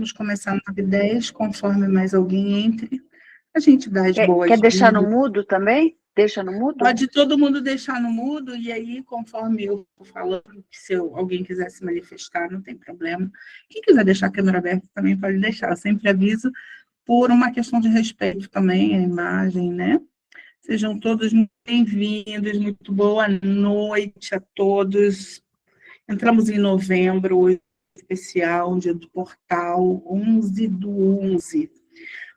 Vamos começar 9h10, conforme mais alguém entre, a gente dá as Quer boas-vindas. deixar no mudo também? Deixa no mudo? Pode todo mundo deixar no mudo, e aí, conforme eu vou falando, se alguém quiser se manifestar, não tem problema. Quem quiser deixar a câmera aberta também pode deixar. Eu sempre aviso por uma questão de respeito também, a imagem, né? Sejam todos muito bem-vindos, muito boa noite a todos. Entramos em novembro, hoje especial, dia do portal, 11/11.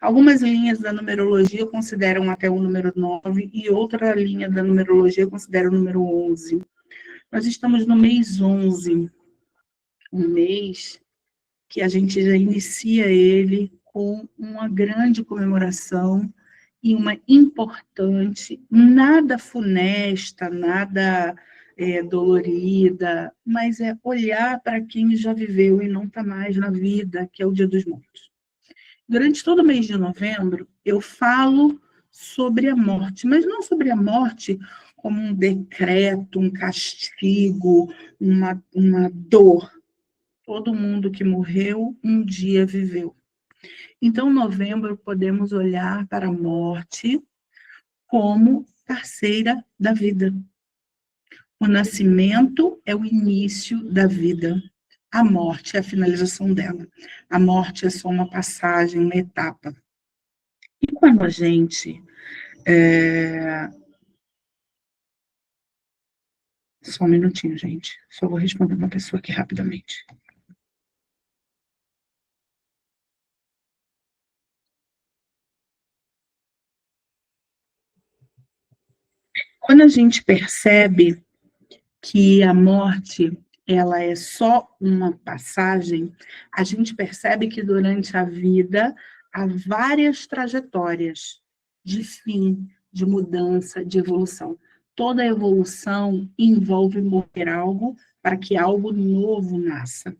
Algumas linhas da numerologia consideram até o número 9 e outra linha da numerologia considera o número 11. Nós estamos no mês 11, um mês que a gente já inicia ele com uma grande comemoração e uma importante, nada funesta, nada dolorida, mas é olhar para quem já viveu e não está mais na vida, que é o Dia dos Mortos. Durante todo o mês de novembro, eu falo sobre a morte, mas não sobre a morte como um decreto, um castigo, uma dor. Todo mundo que morreu, um dia viveu. Então, em novembro, podemos olhar para a morte como parceira da vida. O nascimento é o início da vida. A morte é a finalização dela. A morte é só uma passagem, uma etapa. E quando a gente... Só um minutinho, gente. Só vou responder uma pessoa aqui rapidamente. Quando a gente percebe que a morte ela é só uma passagem, a gente percebe que durante a vida há várias trajetórias de fim, de mudança, de evolução. Toda evolução envolve morrer algo para que algo novo nasça.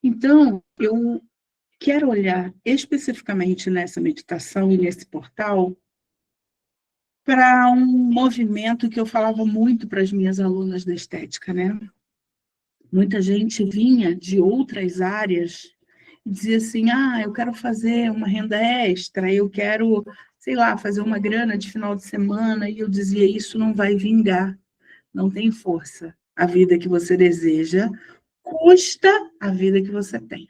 Então, eu quero olhar especificamente nessa meditação e nesse portal para um movimento que eu falava muito para as minhas alunas da estética, né? Muita gente vinha de outras áreas e dizia assim, eu quero fazer uma renda extra, eu quero, sei lá, fazer uma grana de final de semana, e eu dizia, isso não vai vingar, não tem força. A vida que você deseja custa a vida que você tem.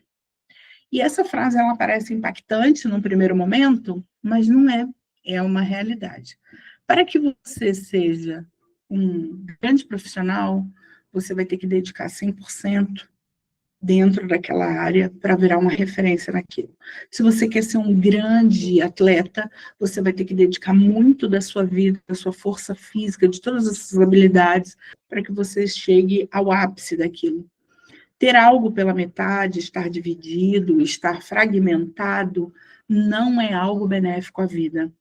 E essa frase, ela parece impactante num primeiro momento, mas não é, é uma realidade. Para que você seja um grande profissional, você vai ter que dedicar 100% dentro daquela área para virar uma referência naquilo. Se você quer ser um grande atleta, você vai ter que dedicar muito da sua vida, da sua força física, de todas as suas habilidades, para que você chegue ao ápice daquilo. Ter algo pela metade, estar dividido, estar fragmentado, não é algo benéfico à vida.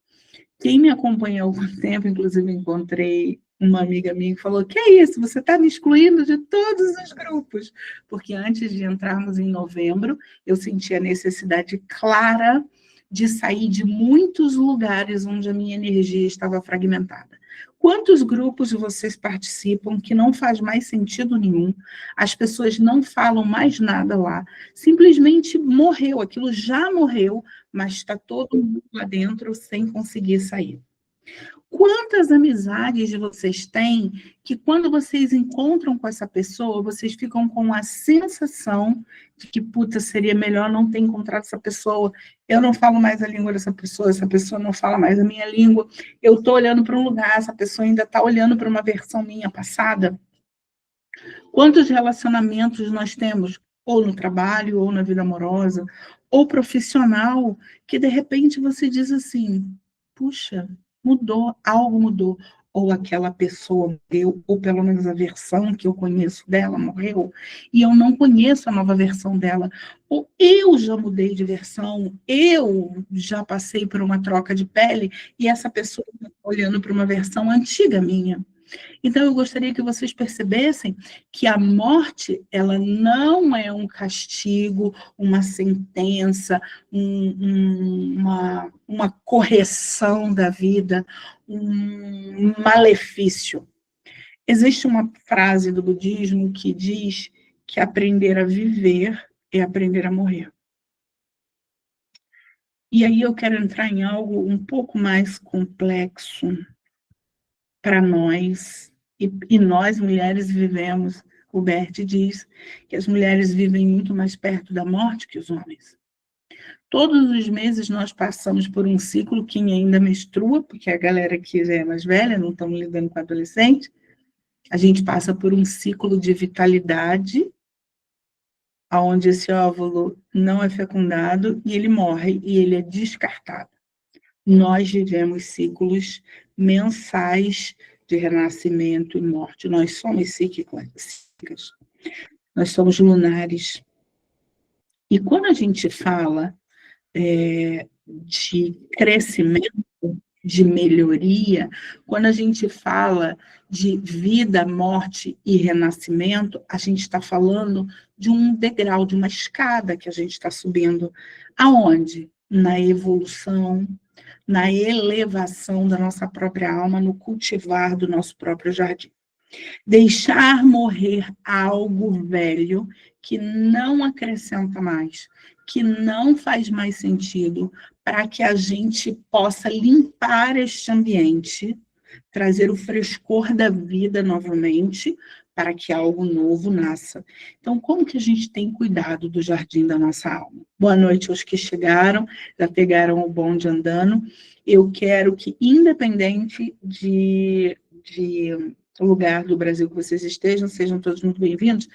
Quem me acompanha há algum tempo, inclusive encontrei uma amiga minha que falou, que é isso, você está me excluindo de todos os grupos. Porque antes de entrarmos em novembro, eu senti a necessidade clara de sair de muitos lugares onde a minha energia estava fragmentada. Quantos grupos vocês participam que não faz mais sentido nenhum, as pessoas não falam mais nada lá, simplesmente morreu, aquilo já morreu, mas está todo mundo lá dentro sem conseguir sair. Quantas amizades vocês têm que quando vocês encontram com essa pessoa, vocês ficam com a sensação de que, puta, seria melhor não ter encontrado essa pessoa, eu não falo mais a língua dessa pessoa, essa pessoa não fala mais a minha língua, eu estou olhando para um lugar, essa pessoa ainda está olhando para uma versão minha passada. Quantos relacionamentos nós temos, ou no trabalho, ou na vida amorosa, ou profissional, que de repente você diz assim, puxa, mudou, algo mudou, ou aquela pessoa morreu, ou pelo menos a versão que eu conheço dela morreu, e eu não conheço a nova versão dela, ou eu já mudei de versão, eu já passei por uma troca de pele, e essa pessoa está olhando para uma versão antiga minha. Então, eu gostaria que vocês percebessem que a morte, ela não é um castigo, uma sentença, uma correção da vida, um malefício. Existe uma frase do budismo que diz que aprender a viver é aprender a morrer. E aí eu quero entrar em algo um pouco mais complexo para nós, e nós mulheres vivemos, o Bert diz que as mulheres vivem muito mais perto da morte que os homens. Todos os meses nós passamos por um ciclo, quem ainda menstrua, porque a galera que já é mais velha, não estamos lidando com adolescente, a gente passa por um ciclo de vitalidade, onde esse óvulo não é fecundado e ele morre e ele é descartado. Nós vivemos ciclos mensais de renascimento e morte. Nós somos cíclicas, nós somos lunares. E quando a gente fala de crescimento, de melhoria, quando a gente fala de vida, morte e renascimento, a gente está falando de um degrau, de uma escada que a gente está subindo. Aonde? Na evolução, na elevação da nossa própria alma, no cultivar do nosso próprio jardim. Deixar morrer algo velho que não acrescenta mais, que não faz mais sentido, para que a gente possa limpar este ambiente, trazer o frescor da vida novamente, para que algo novo nasça. Então, como que a gente tem cuidado do jardim da nossa alma? Boa noite aos que chegaram, já pegaram o bonde andando. Eu quero que, independente de lugar do Brasil que vocês estejam, sejam todos muito bem-vindos.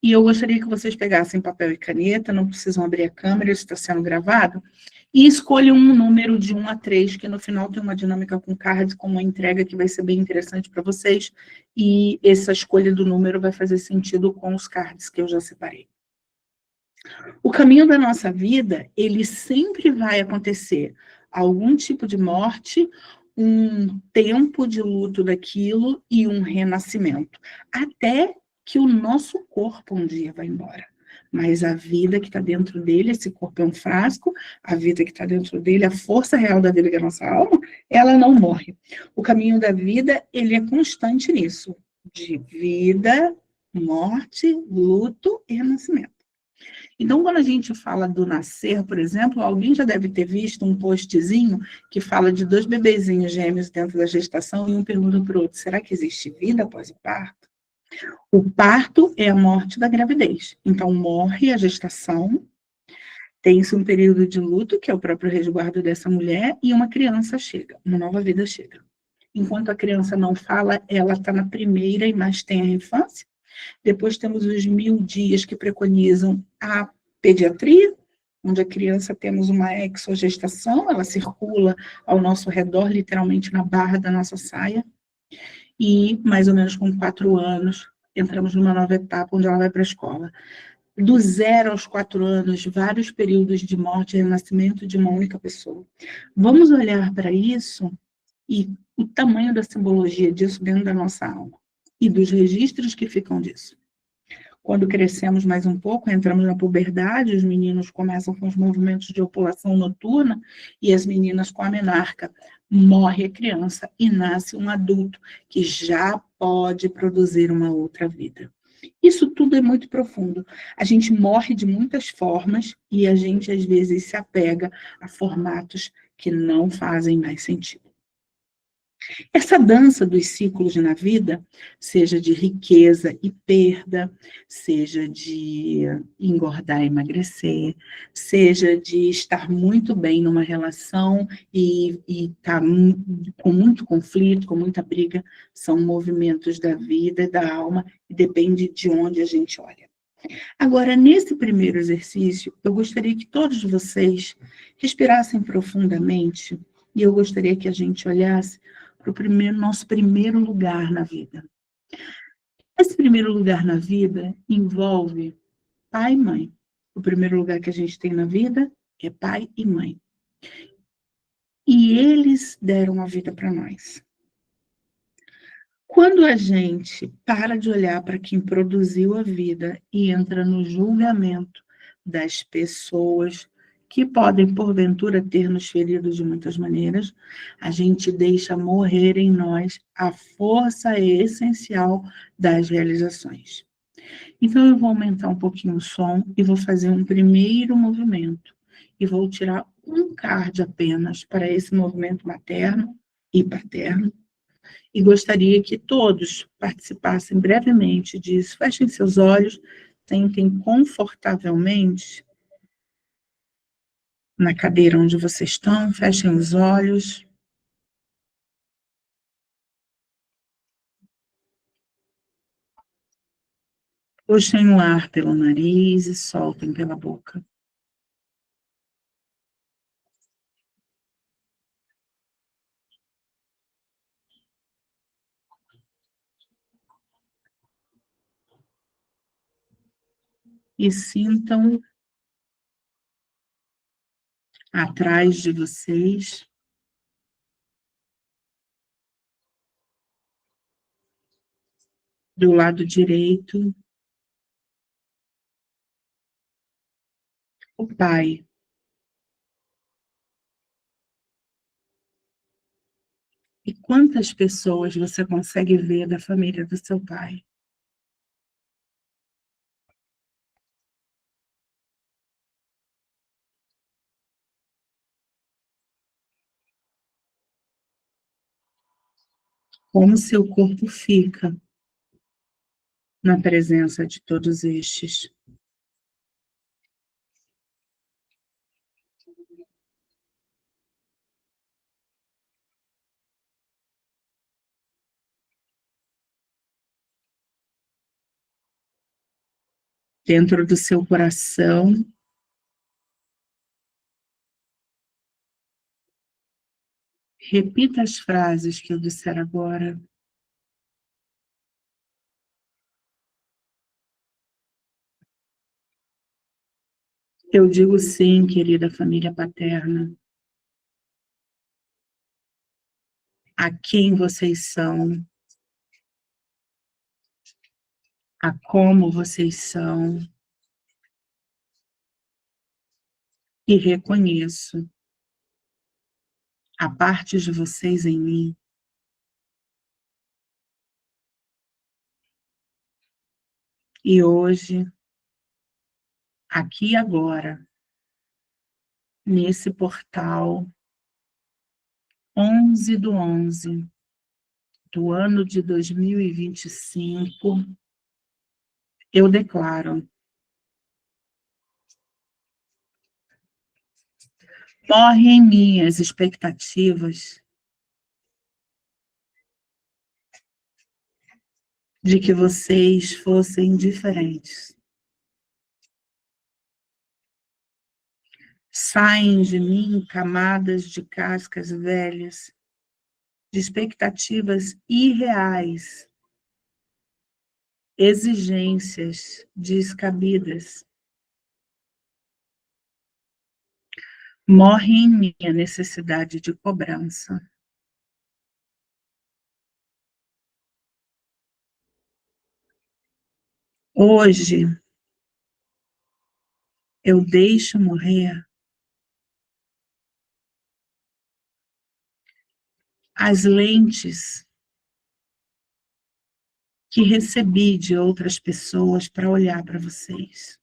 E eu gostaria que vocês pegassem papel e caneta, não precisam abrir a câmera, isso está sendo gravado, e escolham um número de 1 a 3, que no final tem uma dinâmica com card, com uma entrega que vai ser bem interessante para vocês, e essa escolha do número vai fazer sentido com os cards que eu já separei. O caminho da nossa vida, ele sempre vai acontecer algum tipo de morte, um tempo de luto daquilo e um renascimento, até que o nosso corpo um dia vai embora. Mas a vida que está dentro dele, esse corpo é um frasco, a vida que está dentro dele, a força real da vida que é a nossa alma, ela não morre. O caminho da vida, ele é constante nisso, de vida, morte, luto e renascimento. Então, quando a gente fala do nascer, por exemplo, alguém já deve ter visto um postzinho que fala de 2 bebezinhos gêmeos dentro da gestação e um pergunta para o outro, será que existe vida após o parto? O parto é a morte da gravidez. Então, morre a gestação, tem-se um período de luto, que é o próprio resguardo dessa mulher, e uma criança chega, uma nova vida chega. Enquanto a criança não fala, ela está na primeira e mais tenra infância. Depois temos os 1000 dias que preconizam a pediatria, onde a criança temos uma exogestação, ela circula ao nosso redor, literalmente na barra da nossa saia, e mais ou menos com 4 anos, entramos numa nova etapa onde ela vai para a escola. Do 0 aos 4 anos, vários períodos de morte e renascimento de uma única pessoa. Vamos olhar para isso e o tamanho da simbologia disso dentro da nossa alma e dos registros que ficam disso. Quando crescemos mais um pouco, entramos na puberdade, os meninos começam com os movimentos de ovulação noturna e as meninas com a menarca. Morre a criança e nasce um adulto que já pode produzir uma outra vida. Isso tudo é muito profundo. A gente morre de muitas formas e a gente, às vezes, se apega a formatos que não fazem mais sentido. Essa dança dos ciclos na vida, seja de riqueza e perda, seja de engordar e emagrecer, seja de estar muito bem numa relação e estar com muito conflito, com muita briga, são movimentos da vida e da alma, e depende de onde a gente olha. Agora, nesse primeiro exercício, eu gostaria que todos vocês respirassem profundamente e eu gostaria que a gente olhasse para o nosso primeiro lugar na vida. Esse primeiro lugar na vida envolve pai e mãe. O primeiro lugar que a gente tem na vida é pai e mãe. E eles deram a vida para nós. Quando a gente para de olhar para quem produziu a vida e entra no julgamento das pessoas que podem, porventura, ter nos ferido de muitas maneiras, a gente deixa morrer em nós a força essencial das realizações. Então, eu vou aumentar um pouquinho o som e vou fazer um primeiro movimento. E vou tirar um card apenas para esse movimento materno e paterno, e gostaria que todos participassem brevemente disso. Fechem seus olhos, sentem confortavelmente na cadeira onde vocês estão, fechem os olhos. Puxem o ar pelo nariz e soltem pela boca. E sintam atrás de vocês do lado direito o pai. E quantas pessoas você consegue ver da família do seu pai? Como seu corpo fica na presença de todos estes? Dentro do seu coração, repita as frases que eu disser agora. Eu digo sim, querida família paterna, a quem vocês são, a como vocês são, e reconheço a parte de vocês em mim. E hoje, aqui e agora, nesse portal 11/11 do ano de 2025, eu declaro: morrem minhas expectativas de que vocês fossem diferentes. Saem de mim camadas de cascas velhas, de expectativas irreais, exigências descabidas. Morre em mim a necessidade de cobrança. Hoje, eu deixo morrer as lentes que recebi de outras pessoas para olhar para vocês.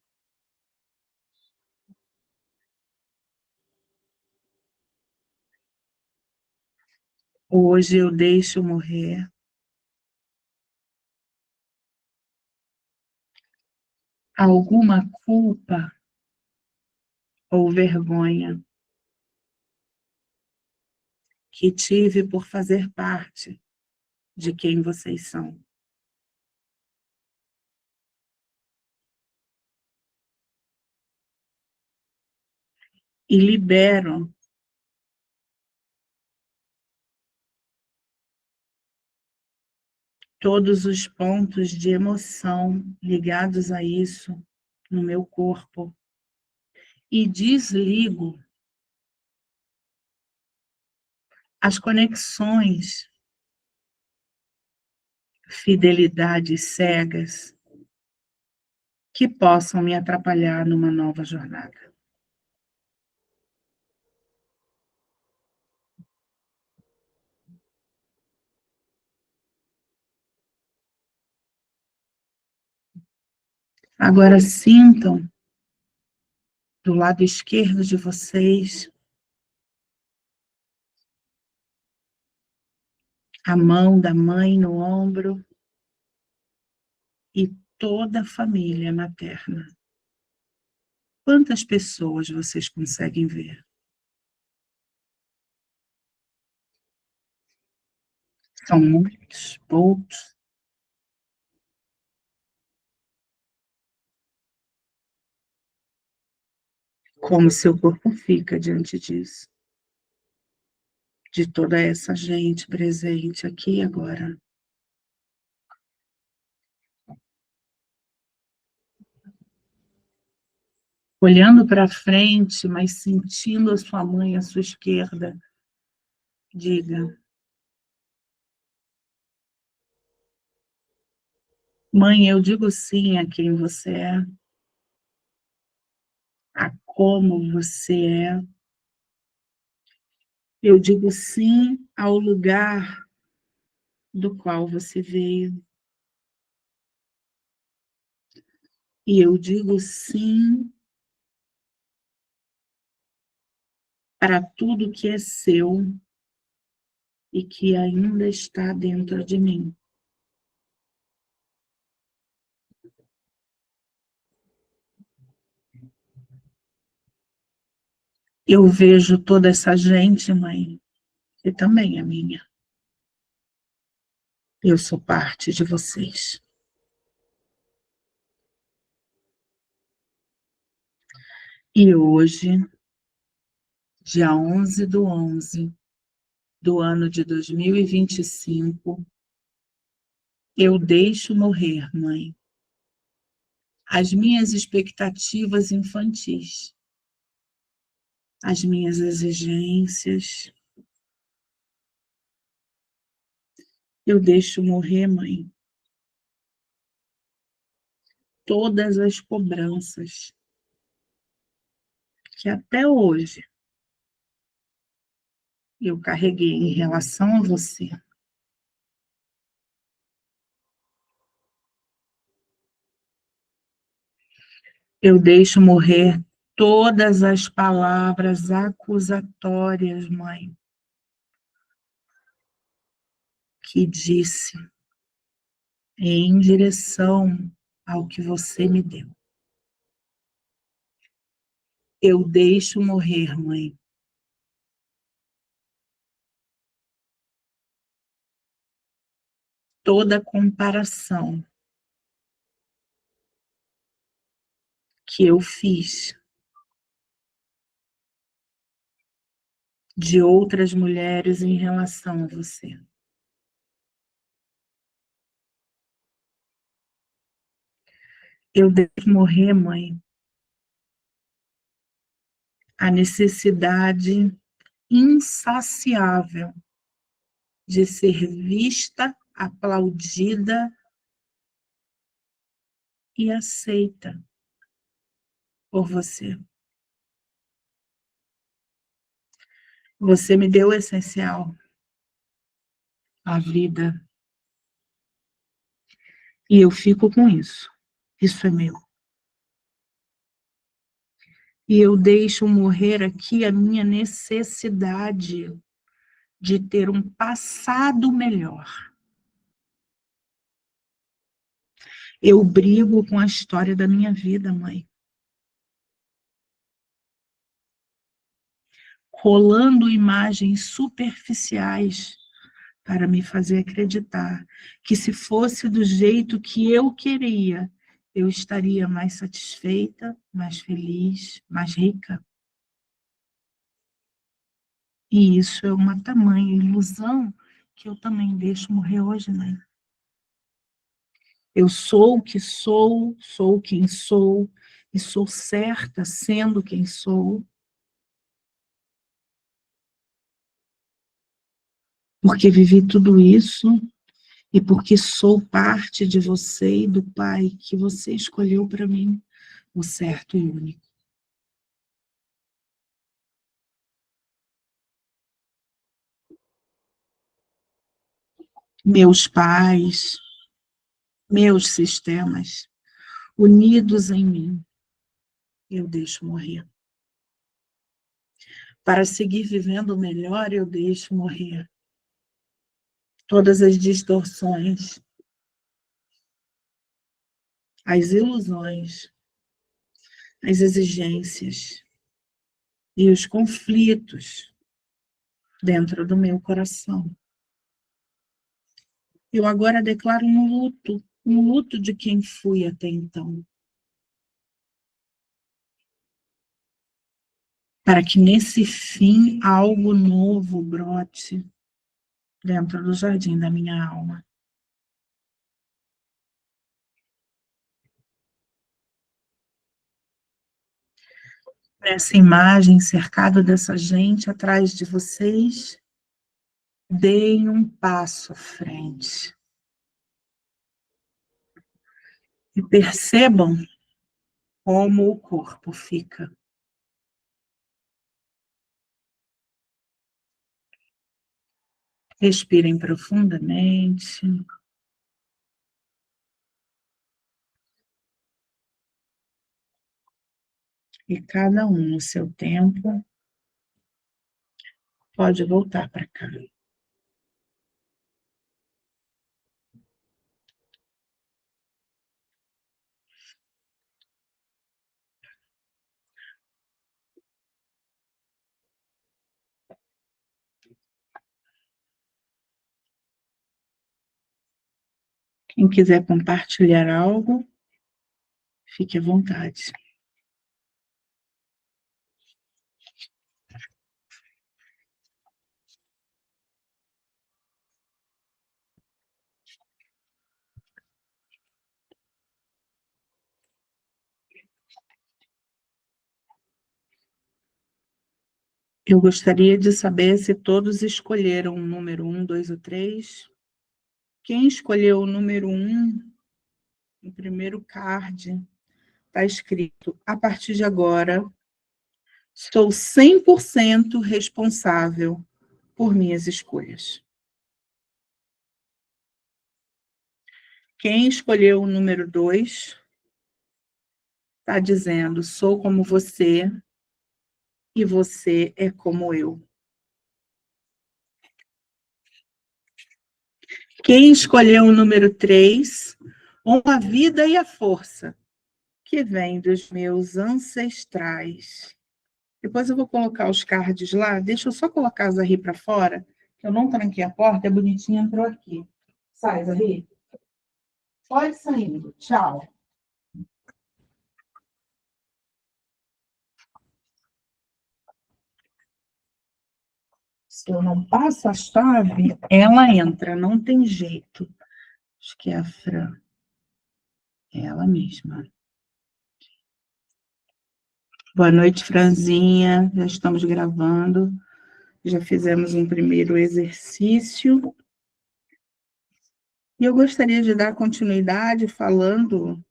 Hoje eu deixo morrer alguma culpa ou vergonha que tive por fazer parte de quem vocês são. E libero todos os pontos de emoção ligados a isso no meu corpo e desligo as conexões, fidelidades cegas que possam me atrapalhar numa nova jornada. Agora sintam do lado esquerdo de vocês a mão da mãe no ombro e toda a família materna. Quantas pessoas vocês conseguem ver? São muitos, poucos. Como seu corpo fica diante disso? De toda essa gente presente aqui e agora. Olhando para frente, mas sentindo a sua mãe à sua esquerda, diga: mãe, eu digo sim a quem você é, a como você é. Eu digo sim ao lugar do qual você veio. E eu digo sim para tudo que é seu e que ainda está dentro de mim. Eu vejo toda essa gente, mãe, que também é minha. Eu sou parte de vocês. E hoje, dia 11/11 do ano de 2025, eu deixo morrer, mãe, as minhas expectativas infantis, as minhas exigências. Eu deixo morrer, mãe, todas as cobranças que até hoje eu carreguei em relação a você. Eu deixo morrer todas as palavras acusatórias, mãe, que disse em direção ao que você me deu. Eu deixo morrer, mãe, toda comparação que eu fiz de outras mulheres em relação a você. Eu deixo morrer, mãe, a necessidade insaciável de ser vista, aplaudida e aceita por você. Você me deu o essencial, a vida, e eu fico com isso. Isso é meu. E eu deixo morrer aqui a minha necessidade de ter um passado melhor. Eu brigo com a história da minha vida, mãe. Rolando imagens superficiais para me fazer acreditar que se fosse do jeito que eu queria, eu estaria mais satisfeita, mais feliz, mais rica. E isso é uma tamanha ilusão que eu também deixo morrer hoje, mãe. Eu sou o que sou quem sou, e sou certa sendo quem sou, porque vivi tudo isso e porque sou parte de você e do Pai que você escolheu para mim, o certo e único. Meus pais, meus sistemas, unidos em mim, eu deixo morrer. Para seguir vivendo melhor, eu deixo morrer. todas as distorções, as ilusões, as exigências e os conflitos dentro do meu coração. Eu agora declaro um luto de quem fui até então. Para que nesse fim algo novo brote dentro do jardim da minha alma. Nessa imagem, cercado dessa gente atrás de vocês, deem um passo à frente. E percebam como o corpo fica. Respirem profundamente. E cada um no seu tempo pode voltar para cá. Quem quiser compartilhar algo, fique à vontade. Eu gostaria de saber se todos escolheram o número 1, 2 ou 3. Quem escolheu o número 1, no primeiro card, está escrito: a partir de agora, sou 100% responsável por minhas escolhas. Quem escolheu o número 2, está dizendo: sou como você e você é como eu. Quem escolheu o número 3, honra a vida e a força que vem dos meus ancestrais. Depois eu vou colocar os cards lá. Deixa eu só colocar a Zahri para fora, que eu não tranquei a porta, a bonitinha entrou aqui. Sai, Zahri. Pode saindo. Tchau. Se eu não passo a chave, ela entra, não tem jeito. Acho que é a Fran. É ela mesma. Boa noite, Franzinha. Já estamos gravando. Já fizemos um primeiro exercício. E eu gostaria de dar continuidade falando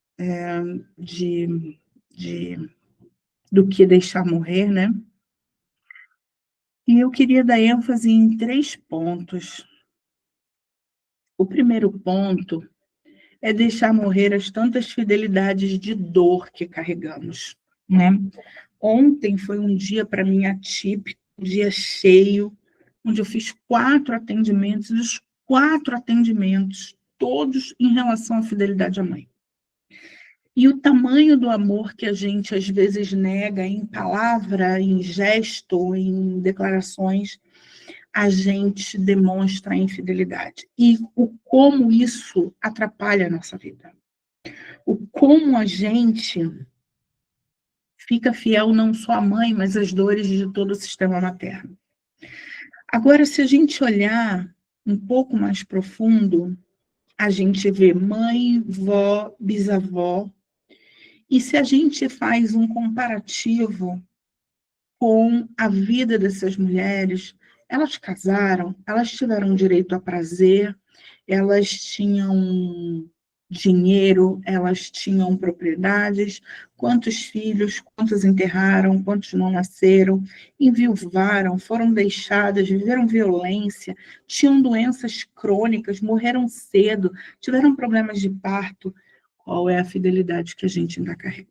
do que deixar morrer, né? E eu queria dar ênfase em 3 pontos. O primeiro ponto é deixar morrer as tantas fidelidades de dor que carregamos, né? Ontem foi um dia para mim atípico, um dia cheio, onde eu fiz 4 atendimentos, e os 4 atendimentos, todos em relação à fidelidade à mãe. E o tamanho do amor que a gente às vezes nega em palavra, em gesto, em declarações, a gente demonstra a infidelidade. E o como isso atrapalha a nossa vida. O como a gente fica fiel não só à mãe, mas às dores de todo o sistema materno. Agora, se a gente olhar um pouco mais profundo, a gente vê mãe, vó, bisavó. E se a gente faz um comparativo com a vida dessas mulheres, elas casaram, elas tiveram direito a prazer, elas tinham dinheiro, elas tinham propriedades, quantos filhos, quantos enterraram, quantos não nasceram, enviuvaram, foram deixadas, viveram violência, tinham doenças crônicas, morreram cedo, tiveram problemas de parto. Qual é a fidelidade que a gente ainda carrega?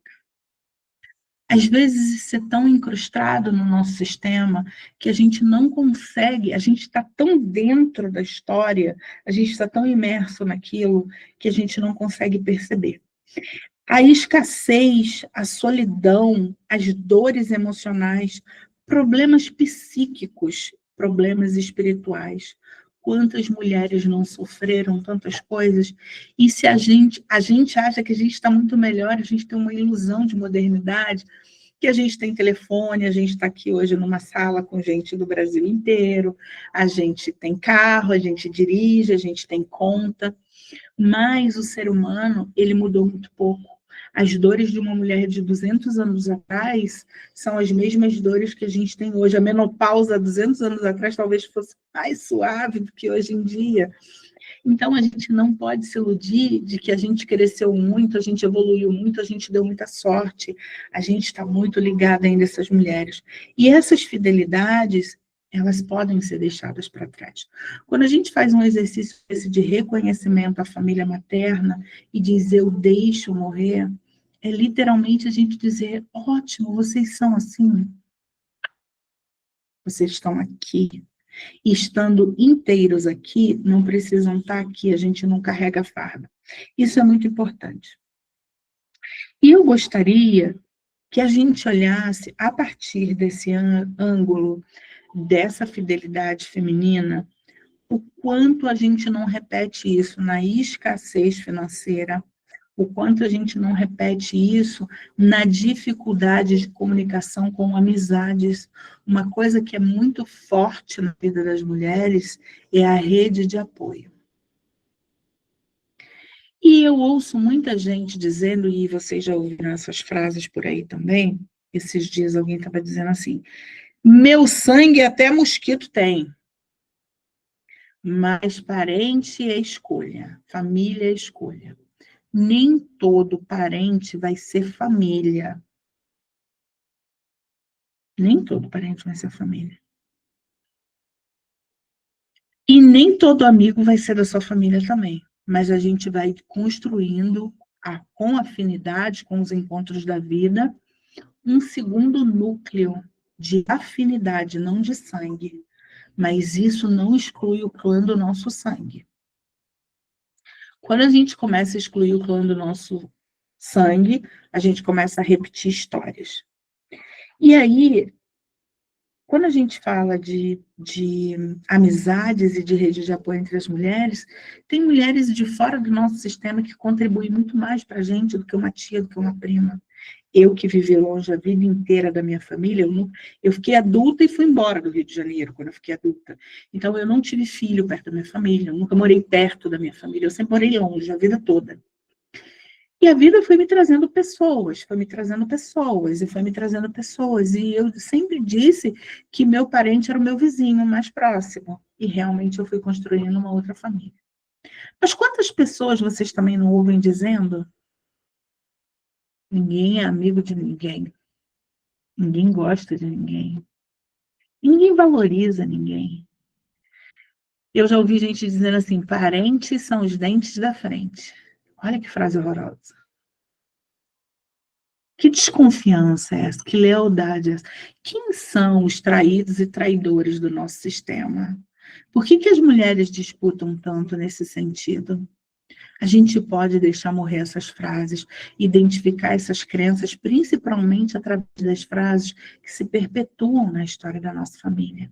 Às vezes isso é tão incrustado no nosso sistema que a gente não consegue, a gente está tão dentro da história, a gente está tão imerso naquilo que a gente não consegue perceber. A escassez, a solidão, as dores emocionais, problemas psíquicos, problemas espirituais. Quantas mulheres não sofreram tantas coisas? E se a gente acha que a gente está muito melhor, a gente tem uma ilusão de modernidade, que a gente tem telefone, a gente está aqui hoje numa sala com gente do Brasil inteiro, a gente tem carro, a gente dirige, a gente tem conta, mas o ser humano, ele mudou muito pouco. As dores de uma mulher de 200 anos atrás são as mesmas dores que a gente tem hoje. A menopausa, 200 anos atrás, talvez fosse mais suave do que hoje em dia. Então, a gente não pode se iludir de que a gente cresceu muito, a gente evoluiu muito, a gente deu muita sorte, a gente está muito ligada ainda a essas mulheres. E essas fidelidades, elas podem ser deixadas para trás. Quando a gente faz um exercício desse de reconhecimento à família materna e diz eu deixo morrer, é literalmente a gente dizer, ótimo, vocês são assim, vocês estão aqui. E estando inteiros aqui, não precisam estar aqui, a gente não carrega farda. Isso é muito importante. E eu gostaria que a gente olhasse, a partir desse ângulo, dessa fidelidade feminina, o quanto a gente não repete isso na escassez financeira, o quanto a gente não repete isso na dificuldade de comunicação com amizades. Uma coisa que é muito forte na vida das mulheres é a rede de apoio. E eu ouço muita gente dizendo, e vocês já ouviram essas frases por aí também, esses dias alguém estava dizendo assim, meu sangue até mosquito tem, mas parente é escolha, família é escolha. Nem todo parente vai ser família. Nem todo parente vai ser família. E nem todo amigo vai ser da sua família também. Mas a gente vai construindo, com afinidade, com os encontros da vida, um segundo núcleo de afinidade, não de sangue. Mas isso não exclui o clã do nosso sangue. Quando a gente começa a excluir o clã do nosso sangue, a gente começa a repetir histórias. E aí, quando a gente fala de amizades e de rede de apoio entre as mulheres, tem mulheres de fora do nosso sistema que contribuem muito mais para a gente do que uma tia, do que uma prima. Eu que vivi longe a vida inteira da minha família, eu fiquei adulta e fui embora do Rio de Janeiro quando eu fiquei adulta. Então, eu não tive filho perto da minha família, eu nunca morei perto da minha família, eu sempre morei longe a vida toda. E a vida foi me trazendo pessoas, foi me trazendo pessoas, e foi me trazendo pessoas. E eu sempre disse que meu parente era o meu vizinho mais próximo. E realmente eu fui construindo uma outra família. Mas quantas pessoas vocês também não ouvem dizendo? Ninguém é amigo de ninguém. Ninguém gosta de ninguém. Ninguém valoriza ninguém. Eu já ouvi gente dizendo assim, parentes são os dentes da frente. Olha que frase horrorosa. Que desconfiança é essa? Que lealdade é essa? Quem são os traídos e traidores do nosso sistema? Por que as mulheres disputam tanto nesse sentido? A gente pode deixar morrer essas frases, identificar essas crenças, principalmente através das frases que se perpetuam na história da nossa família.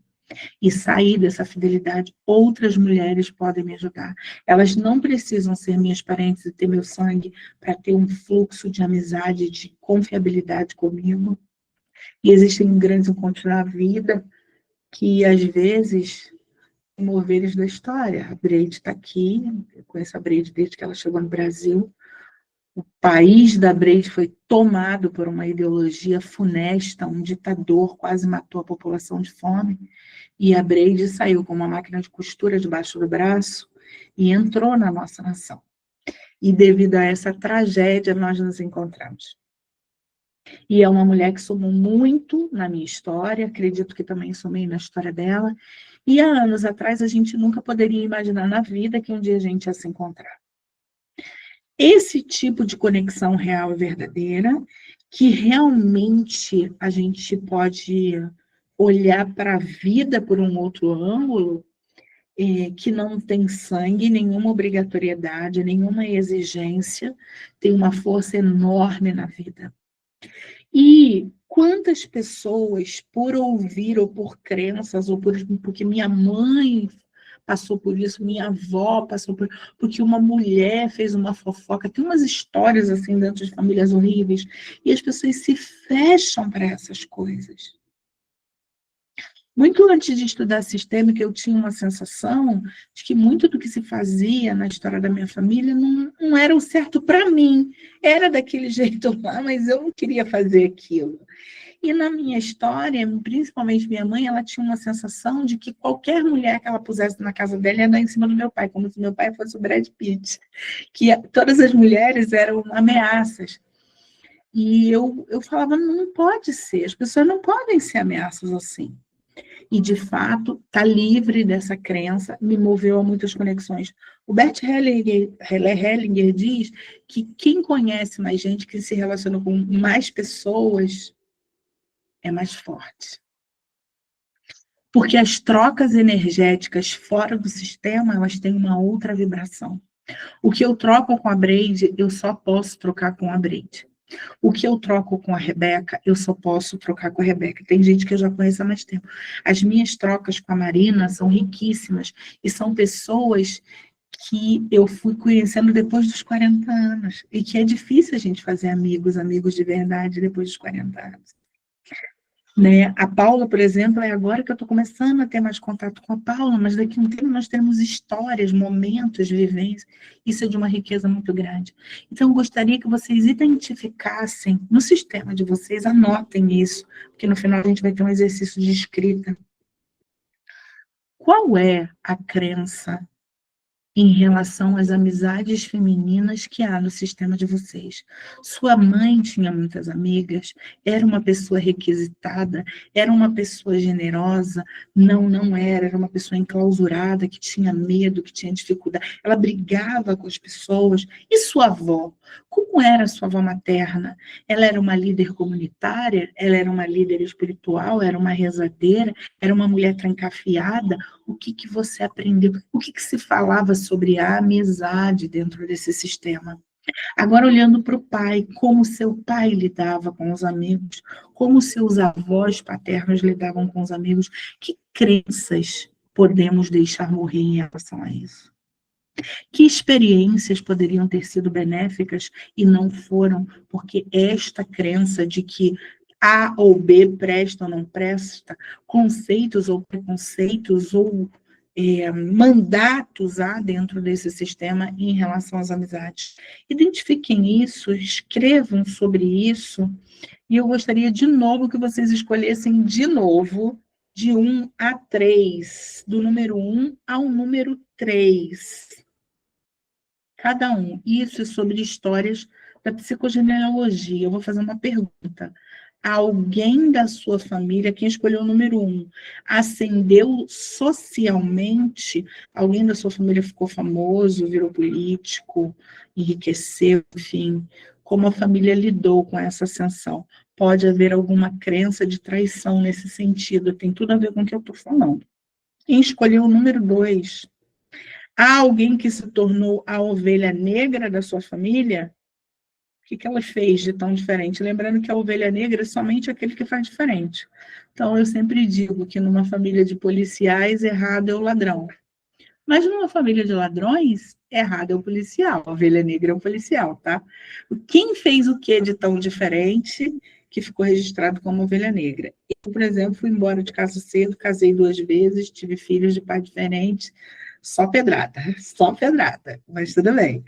E sair dessa fidelidade, outras mulheres podem me ajudar. Elas não precisam ser minhas parentes e ter meu sangue para ter um fluxo de amizade, de confiabilidade comigo. E existem grandes encontros na vida que, às vezes, moveres da história. A Breide está aqui, eu conheço a Breide desde que ela chegou no Brasil. O país da Breide foi tomado por uma ideologia funesta, um ditador quase matou a população de fome, e a Breide saiu com uma máquina de costura debaixo do braço e entrou na nossa nação. E devido a essa tragédia, nós nos encontramos. E é uma mulher que somou muito na minha história, acredito que também somei na história dela, e há anos atrás a gente nunca poderia imaginar na vida que um dia a gente ia se encontrar. Esse tipo de conexão real e verdadeira que realmente a gente pode olhar para a vida por um outro ângulo, que não tem sangue, nenhuma obrigatoriedade, nenhuma exigência, tem uma força enorme na vida. E quantas pessoas, por ouvir ou por crenças, ou porque minha mãe passou por isso, minha avó passou por... Porque uma mulher fez uma fofoca. Tem umas histórias assim dentro de famílias horríveis, e as pessoas se fecham para essas coisas. Muito antes de estudar sistêmica, eu tinha uma sensação de que muito do que se fazia na história da minha família não era o certo para mim. Era daquele jeito lá, mas eu não queria fazer aquilo. E na minha história, principalmente minha mãe, ela tinha uma sensação de que qualquer mulher que ela pusesse na casa dela ia dar em cima do meu pai, como se meu pai fosse o Brad Pitt. Que todas as mulheres eram ameaças. E eu falava, não pode ser, as pessoas não podem ser ameaças assim. E, de fato, estar livre dessa crença me moveu a muitas conexões. O Bert Hellinger diz que quem conhece mais gente, que se relaciona com mais pessoas, é mais forte. Porque as trocas energéticas fora do sistema, elas têm uma outra vibração. O que eu troco com a Breide, eu só posso trocar com a Breide. O que eu troco com a Rebeca, eu só posso trocar com a Rebeca. Tem gente que eu já conheço há mais tempo. As minhas trocas com a Marina são riquíssimas. E são pessoas que eu fui conhecendo depois dos 40 anos. E que é difícil a gente fazer amigos de verdade depois dos 40 anos. Né? A Paula, por exemplo, é agora que eu estou começando a ter mais contato com a Paula, mas daqui a um tempo nós teremos histórias, momentos, vivências. Isso é de uma riqueza muito grande. Então, eu gostaria que vocês identificassem no sistema de vocês, anotem isso, porque no final a gente vai ter um exercício de escrita. Qual é a crença em relação às amizades femininas que há no sistema de vocês? Sua mãe tinha muitas amigas? Era uma pessoa requisitada? Era uma pessoa generosa? Não era. Era uma pessoa enclausurada, que tinha medo, que tinha dificuldade. Ela brigava com as pessoas. E sua avó? Como era a sua avó materna? Ela era uma líder comunitária? Ela era uma líder espiritual? Era uma rezadeira? Era uma mulher trancafiada? O que você aprendeu? O que se falava sobre a amizade dentro desse sistema? Agora, olhando para o pai, como seu pai lidava com os amigos, como seus avós paternos lidavam com os amigos, que crenças podemos deixar morrer em relação a isso? Que experiências poderiam ter sido benéficas e não foram, porque esta crença de que A ou B presta ou não presta, conceitos ou preconceitos ou mandatos há dentro desse sistema em relação às amizades. Identifiquem isso, escrevam sobre isso, e eu gostaria de novo que vocês escolhessem de novo, de 1 a 3, do número 1 ao número 3. Cada um. Isso é sobre histórias da psicogenealogia. Eu vou fazer uma pergunta. Alguém da sua família, quem escolheu o número 1, ascendeu socialmente? Alguém da sua família ficou famoso, virou político, enriqueceu, enfim? Como a família lidou com essa ascensão? Pode haver alguma crença de traição nesse sentido, tem tudo a ver com o que eu estou falando. Quem escolheu o número 2? Há alguém que se tornou a ovelha negra da sua família? O que ela fez de tão diferente? Lembrando que a ovelha negra é somente aquele que faz diferente. Então, eu sempre digo que numa família de policiais, errado é o ladrão. Mas numa família de ladrões, errado é o policial. A ovelha negra é o policial, tá? Quem fez o que de tão diferente que ficou registrado como ovelha negra? Eu, por exemplo, fui embora de casa cedo, casei 2 vezes, tive filhos de pai diferente, só pedrada, mas tudo bem.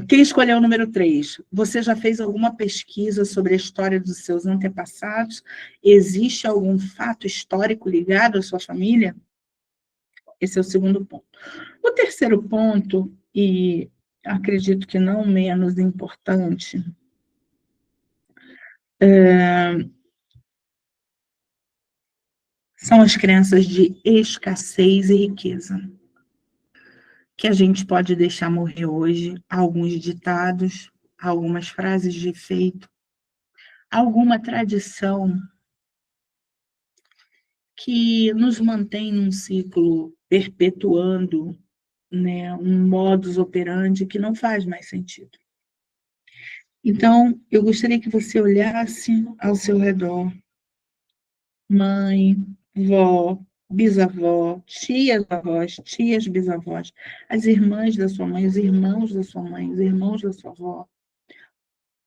Quem escolheu o número 3? Você já fez alguma pesquisa sobre a história dos seus antepassados? Existe algum fato histórico ligado à sua família? Esse é o segundo ponto. O terceiro ponto, e acredito que não menos importante, são as crenças de escassez e riqueza, que a gente pode deixar morrer hoje, alguns ditados, algumas frases de efeito, alguma tradição que nos mantém num ciclo perpetuando, né, um modus operandi que não faz mais sentido. Então, eu gostaria que você olhasse ao seu redor, mãe, vó, bisavó, tias-avós, tias-bisavós, as irmãs da sua mãe, os irmãos da sua mãe, os irmãos da sua avó,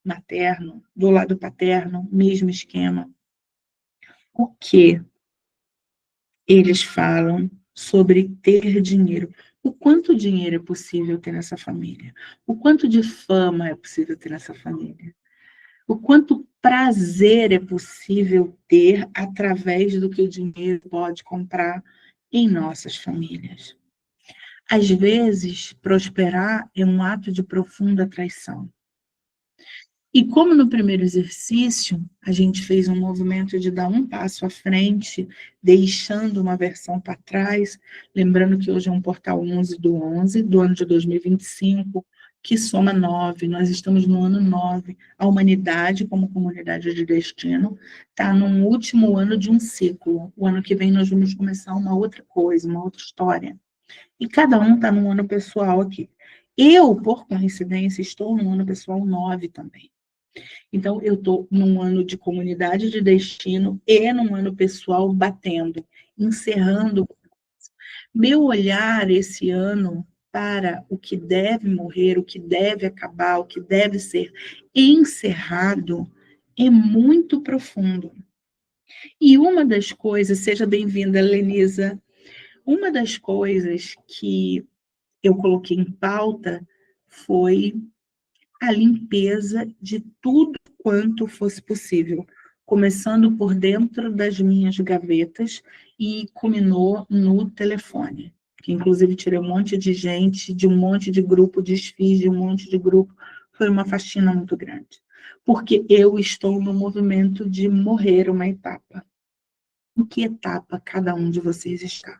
materno, do lado paterno, mesmo esquema. O que eles falam sobre ter dinheiro? O quanto dinheiro é possível ter nessa família? O quanto de fama é possível ter nessa família? O quanto prazer é possível ter através do que o dinheiro pode comprar em nossas famílias? Às vezes, prosperar é um ato de profunda traição. E como no primeiro exercício, a gente fez um movimento de dar um passo à frente, deixando uma versão para trás, lembrando que hoje é um portal 11 do ano de 2025, que soma 9, nós estamos no ano 9. A humanidade, como comunidade de destino, está no último ano de um ciclo. O ano que vem nós vamos começar uma outra coisa, uma outra história. E cada um está num ano pessoal aqui. Eu, por coincidência, estou no ano pessoal 9 também. Então, eu estou num ano de comunidade de destino e num ano pessoal batendo, encerrando. Meu olhar esse ano para o que deve morrer, o que deve acabar, o que deve ser encerrado é muito profundo. E uma das coisas, seja bem-vinda, Lenisa, uma das coisas que eu coloquei em pauta foi a limpeza de tudo quanto fosse possível, começando por dentro das minhas gavetas e culminou no telefone, que inclusive tirei um monte de gente, de um monte de grupo, desfiz de um monte de grupo, foi uma faxina muito grande, porque eu estou no movimento de morrer uma etapa. Em que etapa cada um de vocês está?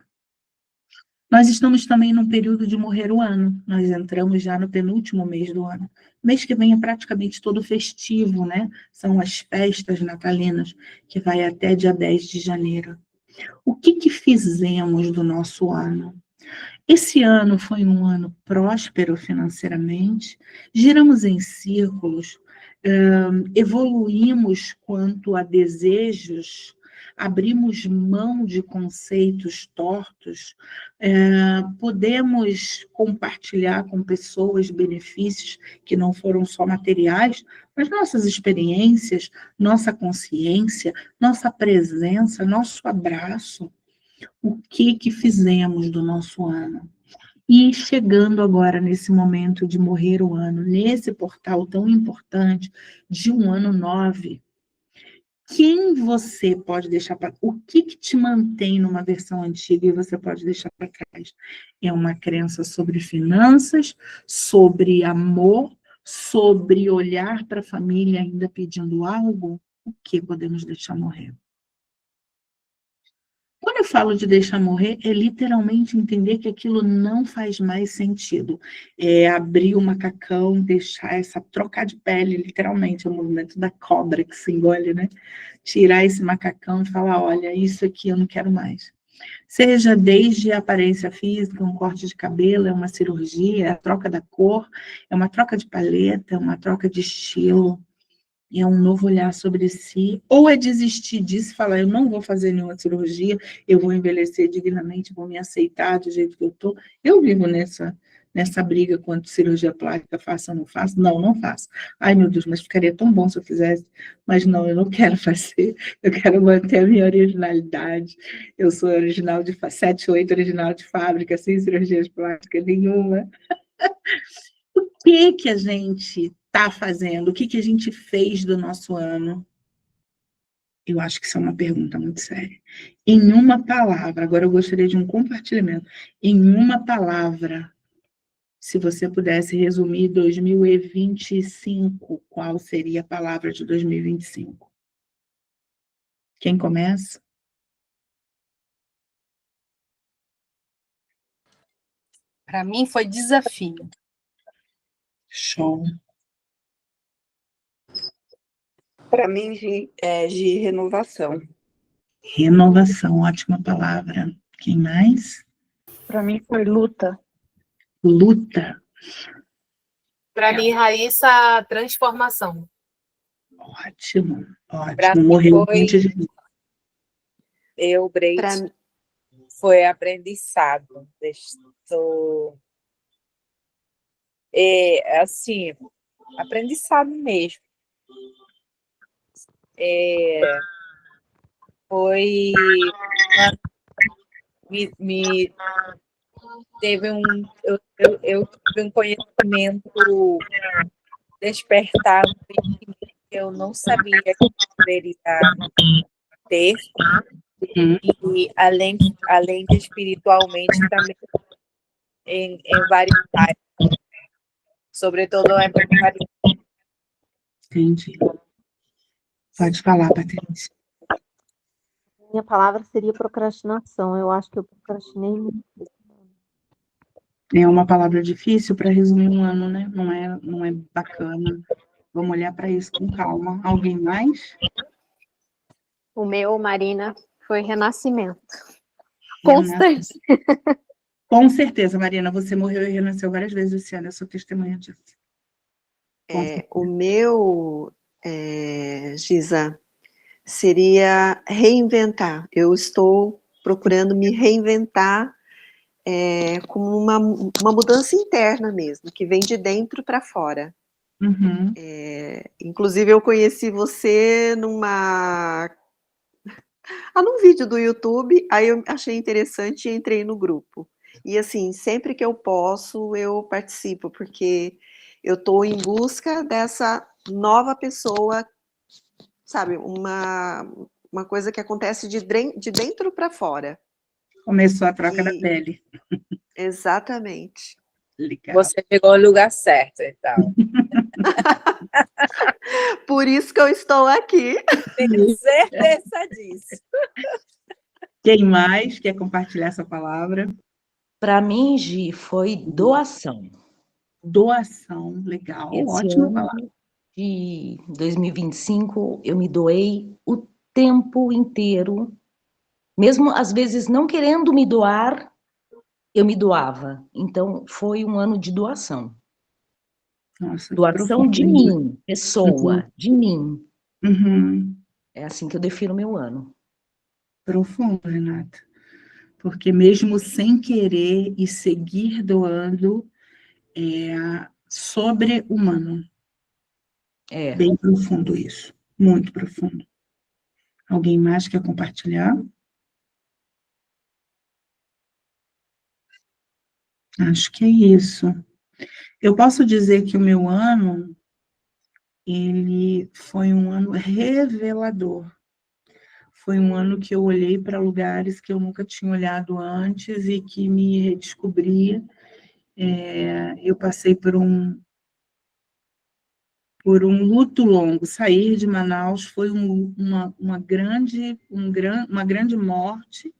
Nós estamos também num período de morrer o ano. Nós entramos já no penúltimo mês do ano. O mês que vem é praticamente todo festivo, né? São as festas natalinas, que vai até dia 10 de janeiro. O que fizemos do nosso ano? Esse ano foi um ano próspero financeiramente, giramos em círculos, evoluímos quanto a desejos, abrimos mão de conceitos tortos, podemos compartilhar com pessoas benefícios que não foram só materiais, mas nossas experiências, nossa consciência, nossa presença, nosso abraço. O que fizemos do nosso ano? E chegando agora nesse momento de morrer o ano, nesse portal tão importante de um ano 9, quem você pode deixar para... O que te mantém numa versão antiga e você pode deixar para trás? É uma crença sobre finanças, sobre amor, sobre olhar para a família ainda pedindo algo? O que podemos deixar morrer? Quando eu falo de deixar morrer, é literalmente entender que aquilo não faz mais sentido. É abrir o macacão, deixar essa, trocar de pele, literalmente, é o movimento da cobra que se engole, né? Tirar esse macacão e falar, olha, isso aqui eu não quero mais. Seja desde a aparência física, um corte de cabelo, é uma cirurgia, é a troca da cor, é uma troca de paleta, é uma troca de estilo, é um novo olhar sobre si, ou é desistir disso e falar, eu não vou fazer nenhuma cirurgia, eu vou envelhecer dignamente, vou me aceitar do jeito que eu estou. Eu vivo nessa briga quanto cirurgia plástica, faço ou não faço? Não, não faço. Ai, meu Deus, mas ficaria tão bom se eu fizesse. Mas não, eu não quero fazer, eu quero manter a minha originalidade. Eu sou original de 7, 8, original de fábrica, sem cirurgias plásticas nenhuma. O que a gente está fazendo? O que a gente fez do nosso ano? Eu acho que isso é uma pergunta muito séria. Em uma palavra, agora eu gostaria de um compartilhamento. Em uma palavra, se você pudesse resumir 2025, qual seria a palavra de 2025? Quem começa? Para mim foi desafio. Show. Para mim, é de renovação. Renovação, ótima palavra. Quem mais? Para mim foi luta. Luta. Para mim, Raíssa, transformação. Ótimo, Pra ótimo. mim Morreu foi- antes de mim. Eu, Breit, Pra- foi aprendizado. Estou, assim, aprendizado mesmo. Foi me teve eu tive um conhecimento despertar que eu não sabia que eu poderia ter, e além de espiritualmente também em várias áreas, sobretudo a espiritualidade. Entendi. Pode falar, Patrícia. Minha palavra seria procrastinação. Eu acho que eu procrastinei muito. É uma palavra difícil para resumir um ano, né? Não é bacana. Vamos olhar para isso com calma. Alguém mais? O meu, Marina, foi renascimento. Com Renasce. certeza. Com certeza, Marina, você morreu e renasceu várias vezes esse ano. Eu sou testemunha disso. O meu, Giza, seria reinventar. Eu estou procurando me reinventar como uma mudança interna mesmo, que vem de dentro para fora. Uhum. Inclusive, eu conheci você num vídeo do YouTube, aí eu achei interessante e entrei no grupo. E assim, sempre que eu posso, eu participo, porque eu estou em busca dessa nova pessoa, sabe? Uma coisa que acontece de dentro para fora. Começou a troca da pele. Exatamente. Legal. Você chegou ao lugar certo, então. Por isso que eu estou aqui. Tenho certeza disso. Quem mais quer compartilhar essa palavra? Para mim, Gi, foi doação. Doação, legal. Esse Ótima ano palavra. de 2025, eu me doei o tempo inteiro. Mesmo, às vezes, não querendo me doar, eu me doava. Então, foi um ano de doação. Nossa, que Doação de profundo. mim, pessoa, de mim. Uhum. É assim que eu defino meu ano. Profundo, Renata. Porque mesmo sem querer e seguir doando, é sobre-humano. É. Bem profundo isso. Muito profundo. Alguém mais quer compartilhar? Acho que é isso. Eu posso dizer que o meu ano, ele foi um ano revelador. Foi um ano que eu olhei para lugares que eu nunca tinha olhado antes e que me redescobri. Eu passei por um luto longo. Sair de Manaus foi uma grande morte,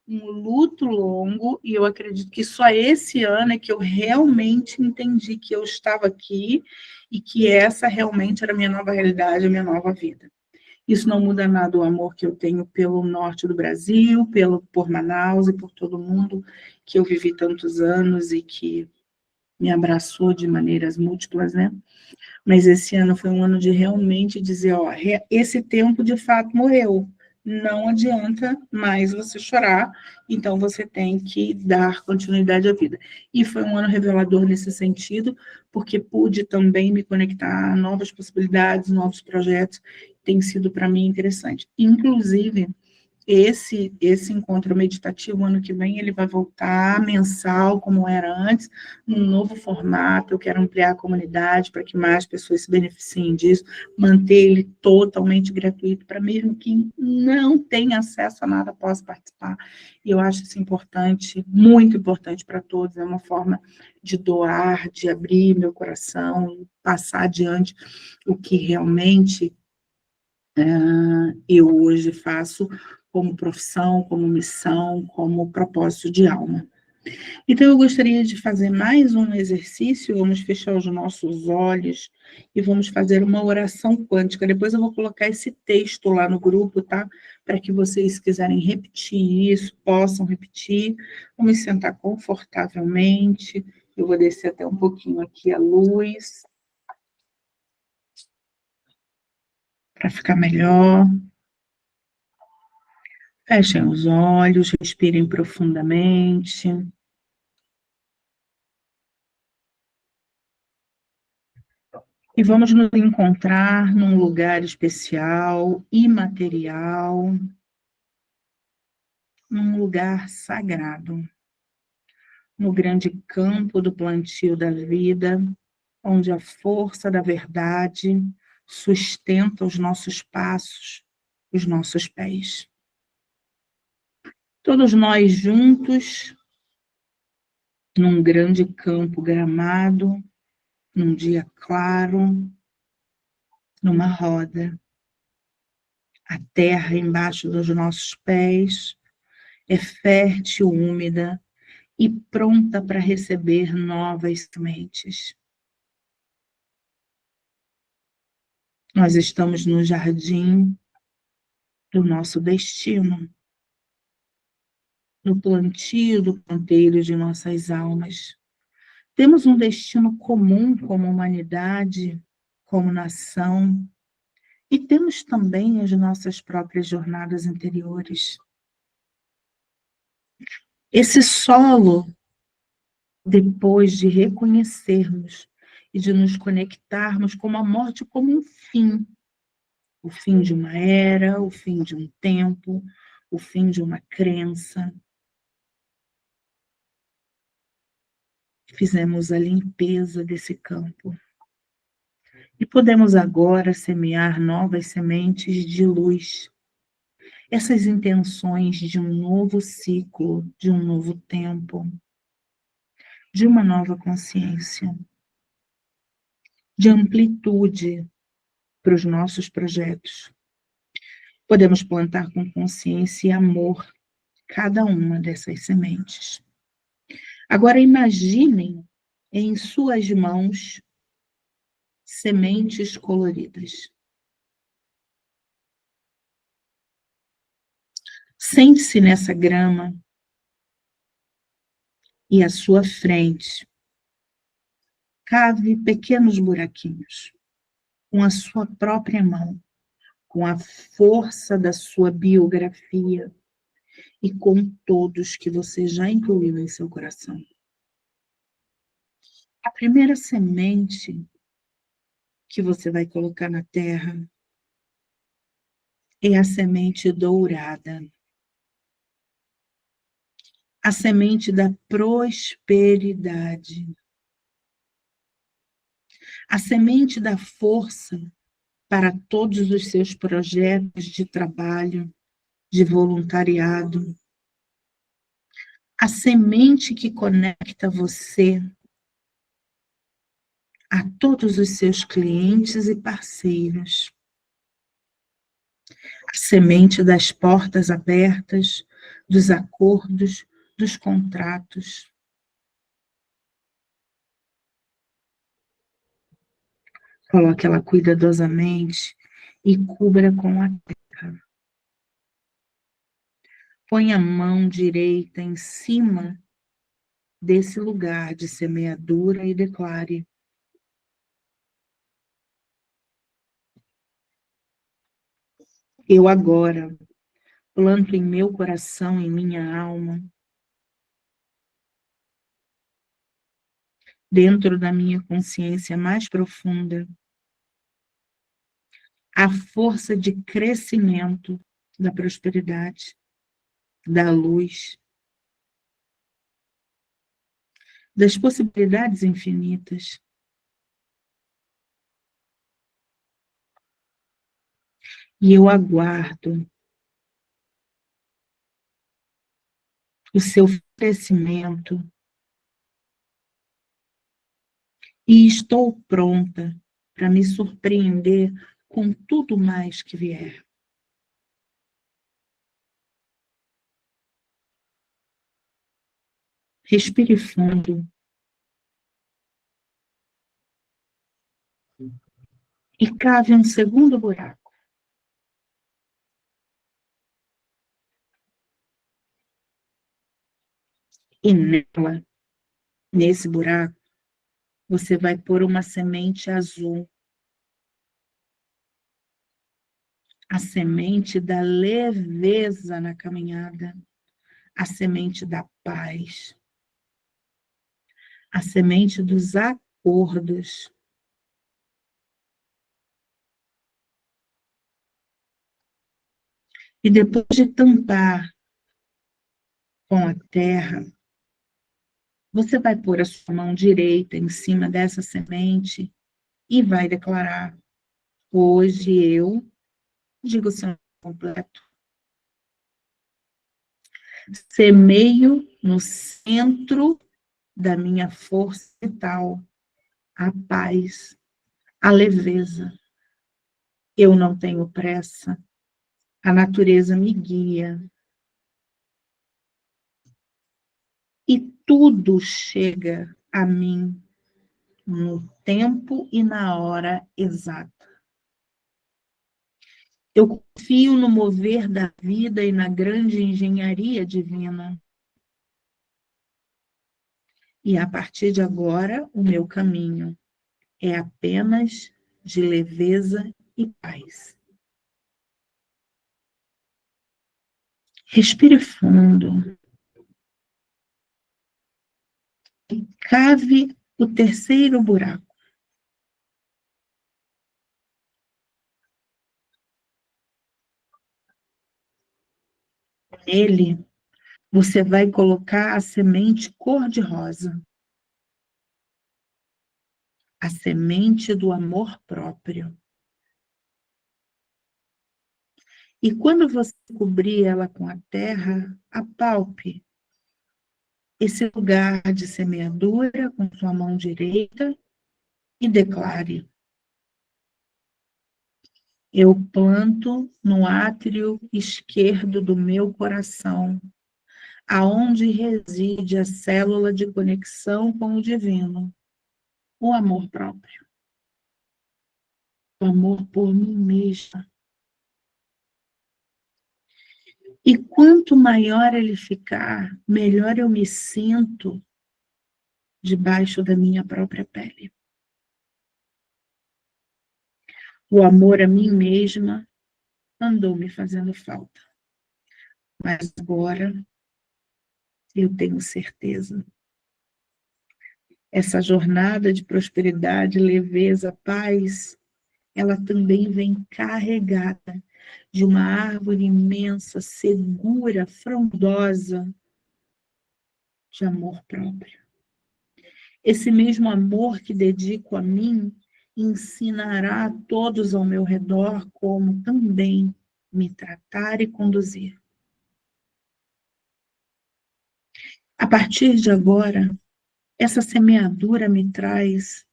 um luto longo, e eu acredito que só esse ano é que eu realmente entendi que eu estava aqui e que essa realmente era a minha nova realidade, a minha nova vida. Isso não muda nada o amor que eu tenho pelo norte do Brasil, por Manaus e por todo mundo que eu vivi tantos anos e que me abraçou de maneiras múltiplas, né? Mas esse ano foi um ano de realmente dizer, ó, esse tempo de fato morreu. Não adianta mais você chorar, então você tem que dar continuidade à vida. E foi um ano revelador nesse sentido, porque pude também me conectar a novas possibilidades, novos projetos, tem sido para mim interessante. Inclusive, esse encontro meditativo, ano que vem, ele vai voltar mensal, como era antes, num novo formato. Eu quero ampliar a comunidade para que mais pessoas se beneficiem disso, manter ele totalmente gratuito, para mesmo quem não tem acesso a nada possa participar. E eu acho isso importante, muito importante para todos. É uma forma de doar, de abrir meu coração, passar adiante o que realmente eu hoje faço como profissão, como missão, como propósito de alma. Então, eu gostaria de fazer mais um exercício. Vamos fechar os nossos olhos e vamos fazer uma oração quântica. Depois eu vou colocar esse texto lá no grupo, tá? Para que vocês, se quiserem repetir isso, possam repetir. Vamos sentar confortavelmente. Eu vou descer até um pouquinho aqui a luz, para ficar melhor. Fechem os olhos, respirem profundamente. E vamos nos encontrar num lugar especial, imaterial, num lugar sagrado, no grande campo do plantio da vida, onde a força da verdade sustenta os nossos passos, os nossos pés. Todos nós juntos, num grande campo gramado, num dia claro, numa roda. A terra embaixo dos nossos pés é fértil, úmida e pronta para receber novas sementes. Nós estamos no jardim do nosso destino, no plantio do canteiro de nossas almas. Temos um destino comum como humanidade, como nação, e temos também as nossas próprias jornadas interiores. Esse solo, depois de reconhecermos e de nos conectarmos com a morte como um fim, o fim de uma era, o fim de um tempo, o fim de uma crença. Fizemos a limpeza desse campo. E podemos agora semear novas sementes de luz. Essas intenções de um novo ciclo, de um novo tempo, de uma nova consciência, de amplitude para os nossos projetos. Podemos plantar com consciência e amor cada uma dessas sementes. Agora imaginem em suas mãos sementes coloridas. Sente-se nessa grama e à sua frente cave pequenos buraquinhos com a sua própria mão, com a força da sua biografia e com todos que você já incluiu em seu coração. A primeira semente que você vai colocar na terra é a semente dourada. A semente da prosperidade. A semente da força para todos os seus projetos de trabalho, de voluntariado. A semente que conecta você a todos os seus clientes e parceiros. A semente das portas abertas, dos acordos, dos contratos. Coloque ela cuidadosamente e cubra com a terra. Põe a mão direita em cima desse lugar de semeadura e declare: eu agora planto em meu coração, em minha alma, dentro da minha consciência mais profunda, a força de crescimento da prosperidade, da luz, das possibilidades infinitas. E eu aguardo o seu crescimento e estou pronta para me surpreender com tudo mais que vier. Respire fundo. E cave um segundo buraco. E nesse buraco, você vai pôr uma semente azul. A semente da leveza na caminhada. A semente da paz. A semente dos acordos. E depois de tampar com a terra, você vai pôr a sua mão direita em cima dessa semente e vai declarar: hoje eu, digo o seu nome completo, semeio no centro da minha força vital a paz, a leveza. Eu não tenho pressa, a natureza me guia. E tudo chega a mim no tempo e na hora exata. Eu confio no mover da vida e na grande engenharia divina. E a partir de agora, o meu caminho é apenas de leveza e paz. Respire fundo. E cave o terceiro buraco. Nele, você vai colocar a semente cor-de-rosa. A semente do amor próprio. E quando você cobrir ela com a terra, apalpe esse lugar de semeadura com sua mão direita e declare: eu planto no átrio esquerdo do meu coração, aonde reside a célula de conexão com o divino, o amor próprio, o amor por mim mesma. E quanto maior ele ficar, melhor eu me sinto debaixo da minha própria pele. O amor a mim mesma andou me fazendo falta. Mas agora eu tenho certeza. Essa jornada de prosperidade, leveza, paz, ela também vem carregada de uma árvore imensa, segura, frondosa de amor próprio. Esse mesmo amor que dedico a mim ensinará a todos ao meu redor como também me tratar e conduzir. A partir de agora, essa semeadura me traz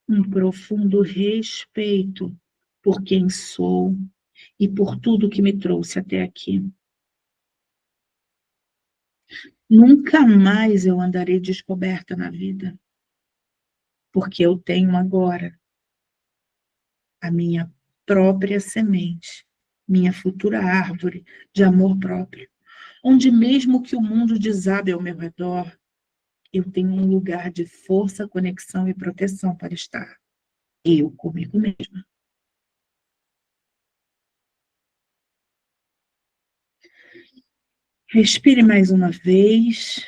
um profundo respeito por quem sou e por tudo que me trouxe até aqui. Nunca mais eu andarei descoberta na vida, porque eu tenho agora a minha própria semente, minha futura árvore de amor próprio, onde mesmo que o mundo desabe ao meu redor, eu tenho um lugar de força, conexão e proteção para estar. Eu comigo mesma. Respire mais uma vez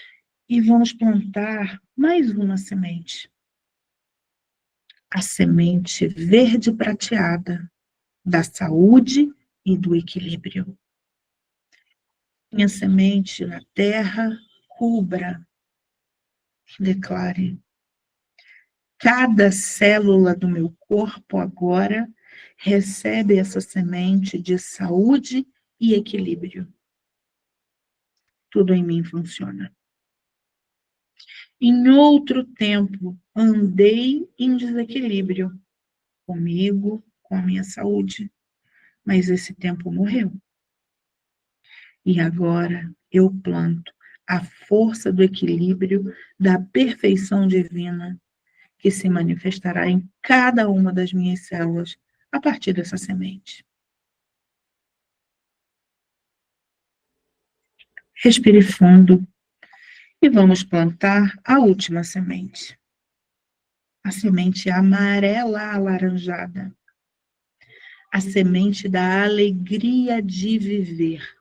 e vamos plantar mais uma semente. A semente verde prateada da saúde e do equilíbrio. Minha semente na terra, cubra, declare. Cada célula do meu corpo agora recebe essa semente de saúde e equilíbrio. Tudo em mim funciona. Em outro tempo, andei em desequilíbrio comigo, com a minha saúde, mas esse tempo morreu. E agora eu planto a força do equilíbrio, da perfeição divina, que se manifestará em cada uma das minhas células a partir dessa semente. Respire fundo e vamos plantar a última semente. A semente amarela alaranjada. A semente da alegria de viver.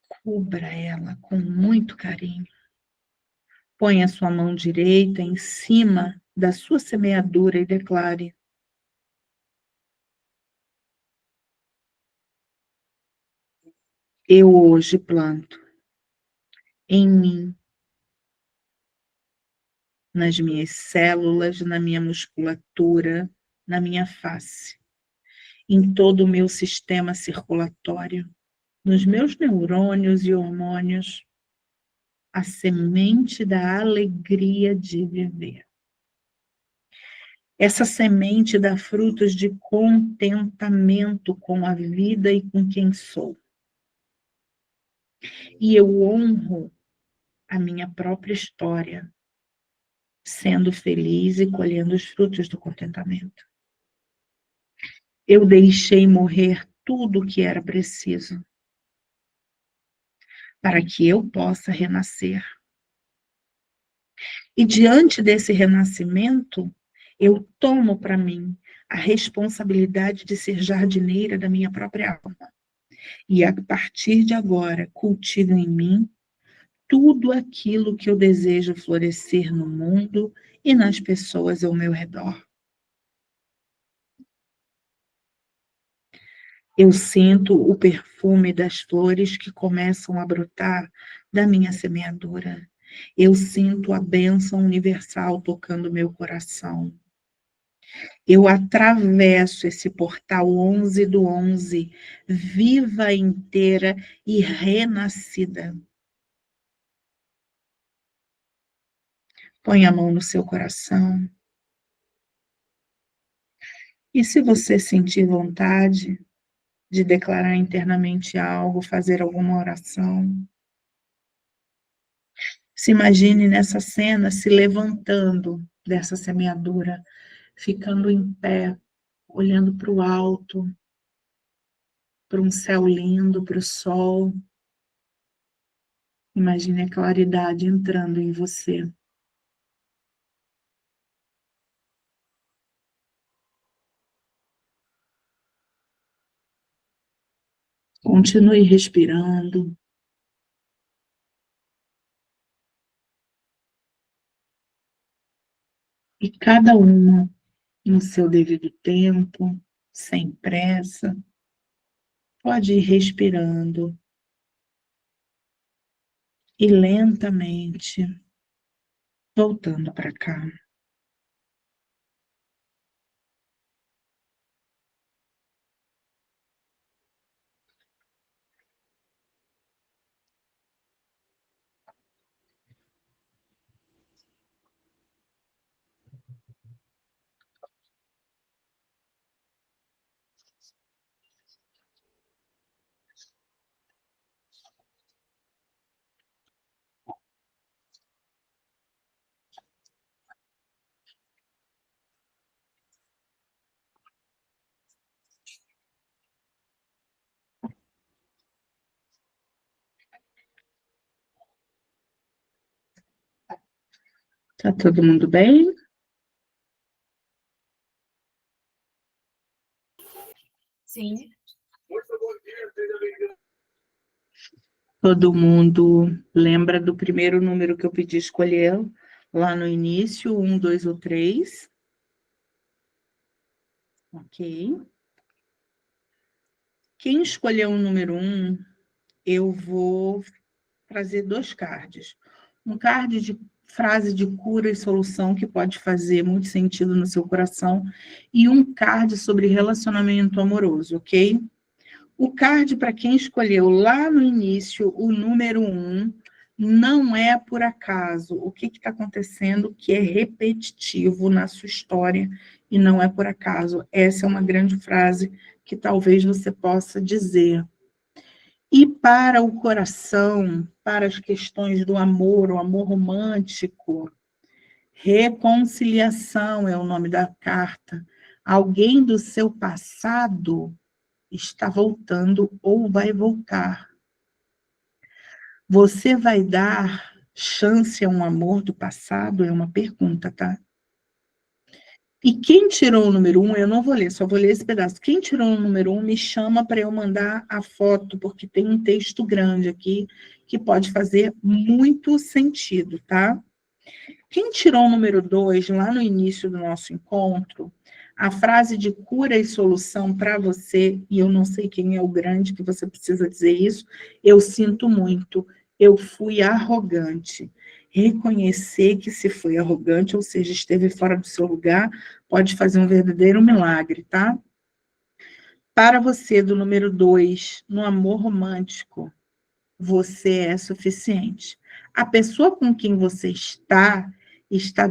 Cubra ela com muito carinho. Põe a sua mão direita em cima da sua semeadura e declare: eu hoje planto em mim, nas minhas células, na minha musculatura, na minha face, em todo o meu sistema circulatório, nos meus neurônios e hormônios, a semente da alegria de viver. Essa semente dá frutos de contentamento com a vida e com quem sou. E eu honro a minha própria história, sendo feliz e colhendo os frutos do contentamento. Eu deixei morrer tudo o que era preciso para que eu possa renascer. E diante desse renascimento, eu tomo para mim a responsabilidade de ser jardineira da minha própria alma. E a partir de agora, cultivo em mim tudo aquilo que eu desejo florescer no mundo e nas pessoas ao meu redor. Eu sinto o perfume das flores que começam a brotar da minha semeadura. Eu sinto a bênção universal tocando meu coração. Eu atravesso esse portal 11/11, viva, inteira e renascida. Põe a mão no seu coração. E se você sentir vontade de declarar internamente algo, fazer alguma oração, se imagine nessa cena se levantando dessa semeadura, ficando em pé, olhando para o alto, para um céu lindo, para o sol. Imagine a claridade entrando em você. Continue respirando. E cada uma no seu devido tempo, sem pressa, pode ir respirando e lentamente voltando para cá. Tá todo mundo bem? Sim. Todo mundo lembra do primeiro número que eu pedi escolher lá no início, 1, 2 ou 3? Ok. Quem escolheu o número 1, eu vou trazer 2 cards. Um card de frase de cura e solução que pode fazer muito sentido no seu coração e um card sobre relacionamento amoroso, ok? O card para quem escolheu lá no início o número 1 não é por acaso. O que está acontecendo que é repetitivo na sua história e não é por acaso. Essa é uma grande frase que talvez você possa dizer. E para o coração, para as questões do amor, o amor romântico, reconciliação é o nome da carta. Alguém do seu passado está voltando ou vai voltar. Você vai dar chance a um amor do passado? É uma pergunta, tá? E quem tirou o número 1, eu não vou ler, só vou ler esse pedaço. Quem tirou o número 1 me chama para eu mandar a foto, porque tem um texto grande aqui que pode fazer muito sentido, tá? Quem tirou o número 2, lá no início do nosso encontro, a frase de cura e solução para você, e eu não sei quem é o grande que você precisa dizer isso, eu sinto muito, eu fui arrogante. Reconhecer que se foi arrogante, ou seja, esteve fora do seu lugar, pode fazer um verdadeiro milagre, tá? Para você, do número 2, no amor romântico, você é suficiente. A pessoa com quem você está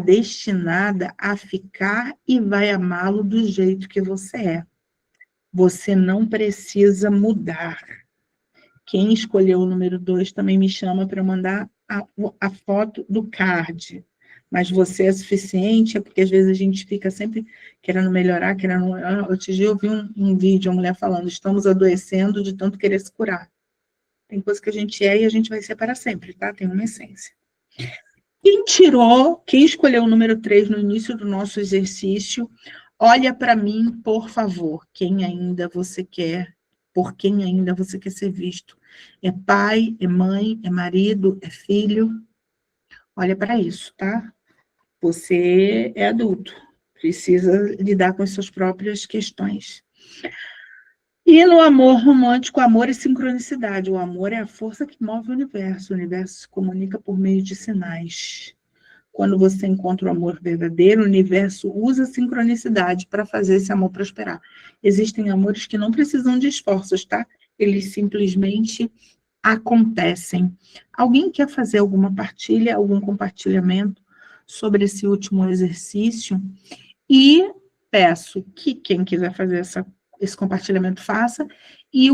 destinada a ficar e vai amá-lo do jeito que você é. Você não precisa mudar. Quem escolheu o número 2 também me chama para mandar a foto do card. Mas você é suficiente, é porque às vezes a gente fica sempre querendo melhorar, querendo... Outro dia eu vi um vídeo, uma mulher falando, estamos adoecendo de tanto querer se curar. Tem coisa que a gente é e a gente vai ser para sempre, tá? Tem uma essência. Quem escolheu o número 3 no início do nosso exercício, olha para mim, por favor, quem ainda você quer, por quem ainda você quer ser visto. É pai, é mãe, é marido, é filho? Olha para isso, tá? Você é adulto, precisa lidar com as suas próprias questões. E no amor romântico, amor e sincronicidade. O amor é a força que move o universo se comunica por meio de sinais. Quando você encontra o amor verdadeiro, o universo usa a sincronicidade para fazer esse amor prosperar. Existem amores que não precisam de esforços, tá? Eles simplesmente acontecem. Alguém quer fazer alguma partilha, algum compartilhamento sobre esse último exercício? E peço que quem quiser fazer esse compartilhamento faça, e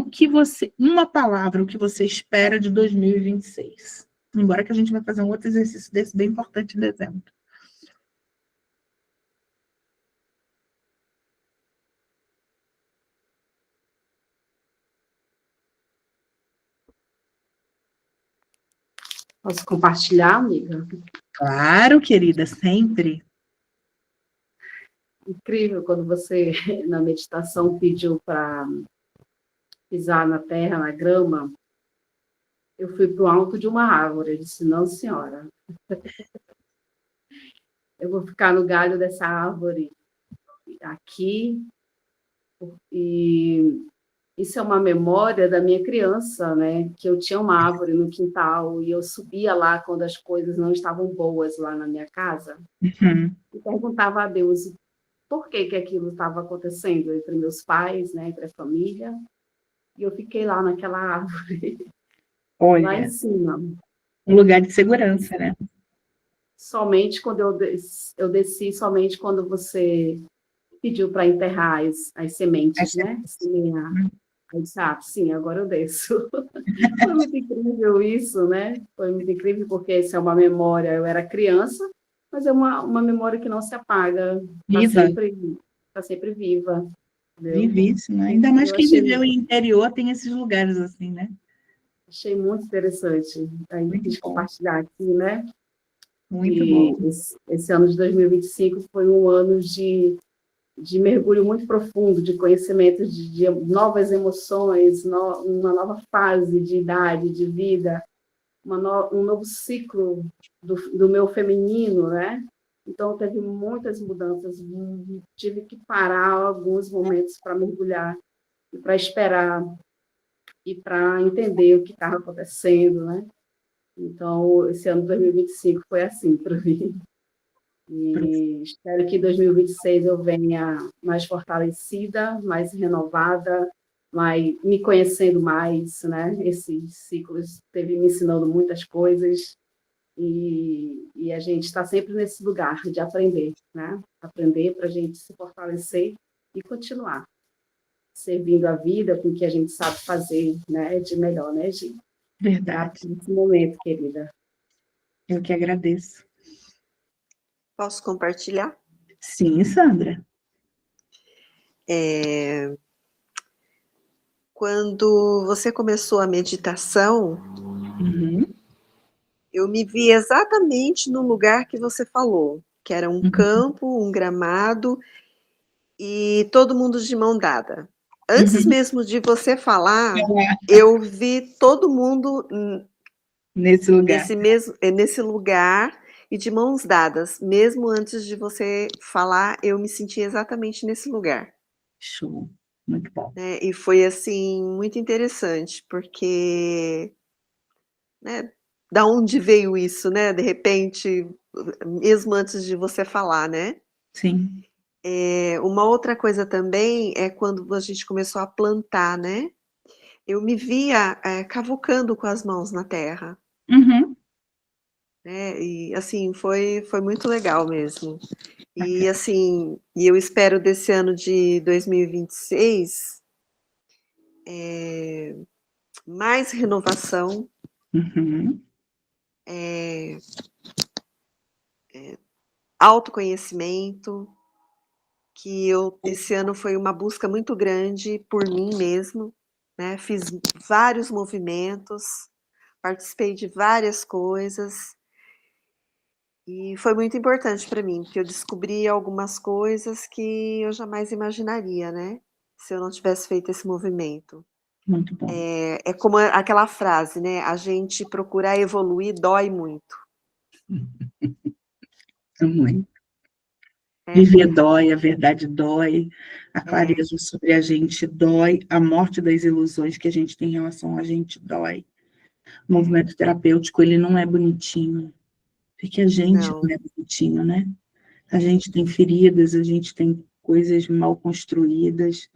uma palavra, o que você espera de 2026. Embora que a gente vai fazer um outro exercício desse bem importante em dezembro. Posso compartilhar, amiga? Claro, querida, sempre. Incrível quando você, na meditação, pediu para pisar na terra, na grama. Eu fui para o alto de uma árvore. Eu disse, não, senhora. Eu vou ficar no galho dessa árvore aqui. E isso é uma memória da minha criança, né? Que eu tinha uma árvore no quintal e eu subia lá quando as coisas não estavam boas lá na minha casa. Uhum. E perguntava a Deus por que aquilo estava acontecendo entre meus pais, né? Entre a família. E eu fiquei lá naquela árvore, lá em Olha, cima. um lugar de segurança, né? Somente quando eu desci, somente quando você pediu para enterrar as sementes, né? Semear. Aí eu disse, sim, agora eu desço. Foi muito incrível isso, né? Foi muito incrível porque essa é uma memória, eu era criança, mas é uma memória que não se apaga, está sempre viva. Entendeu? Vivíssima. Ainda mais Eu quem achei, viveu em interior tem esses lugares assim, né? achei muito interessante. Aí Muito quis bom. compartilhar aqui, né? Muito E bom. esse ano de 2025 foi um ano de mergulho muito profundo, de conhecimento de novas emoções, uma nova fase de idade, de vida, um novo ciclo do meu feminino, né? Então, teve muitas mudanças, tive que parar alguns momentos para mergulhar e para esperar e para entender o que estava acontecendo, né? Então, esse ano de 2025 foi assim para mim. E espero que em 2026 eu venha mais fortalecida, mais renovada, me conhecendo mais, né? Esses ciclos teve me ensinando muitas coisas e a gente está sempre nesse lugar de aprender, né? Aprender para a gente se fortalecer e continuar. servindo a vida com o que a gente sabe fazer, né, de melhor, né, Gi? Verdade. Nesse momento, querida. Eu que agradeço. Posso compartilhar? Sim, Sandra. Quando você começou a meditação, Uhum. eu me vi exatamente no lugar que você falou, que era um campo, um gramado, e todo mundo de mão dada. Antes mesmo de você falar, eu vi todo mundo Nesse lugar. nesse lugar e de mãos dadas. Mesmo antes de você falar, eu me senti exatamente nesse lugar. Show. Muito bom. Né? E foi, assim, muito interessante, porque, né, da onde veio isso, né? De repente, mesmo antes de você falar, né? Sim. Uma outra coisa também é quando a gente começou a plantar, né? Eu me via cavucando com as mãos na terra. Uhum. Né? E assim, foi muito legal mesmo. E Bacana. assim, eu espero desse ano de 2026 mais renovação, Uhum. autoconhecimento, que esse ano foi uma busca muito grande por mim mesmo, né? Fiz vários movimentos, participei de várias coisas, e foi muito importante para mim, porque eu descobri algumas coisas que eu jamais imaginaria, né? Se eu não tivesse feito esse movimento. Muito bom. É como aquela frase, né? A gente procurar evoluir dói muito. Muito. Né? Viver dói, a verdade dói, a clareza sobre a gente dói, a morte das ilusões que a gente tem em relação a gente dói. O movimento terapêutico, ele não é bonitinho, porque a gente Não. não é bonitinho, né? A gente tem feridas, a gente tem coisas mal construídas,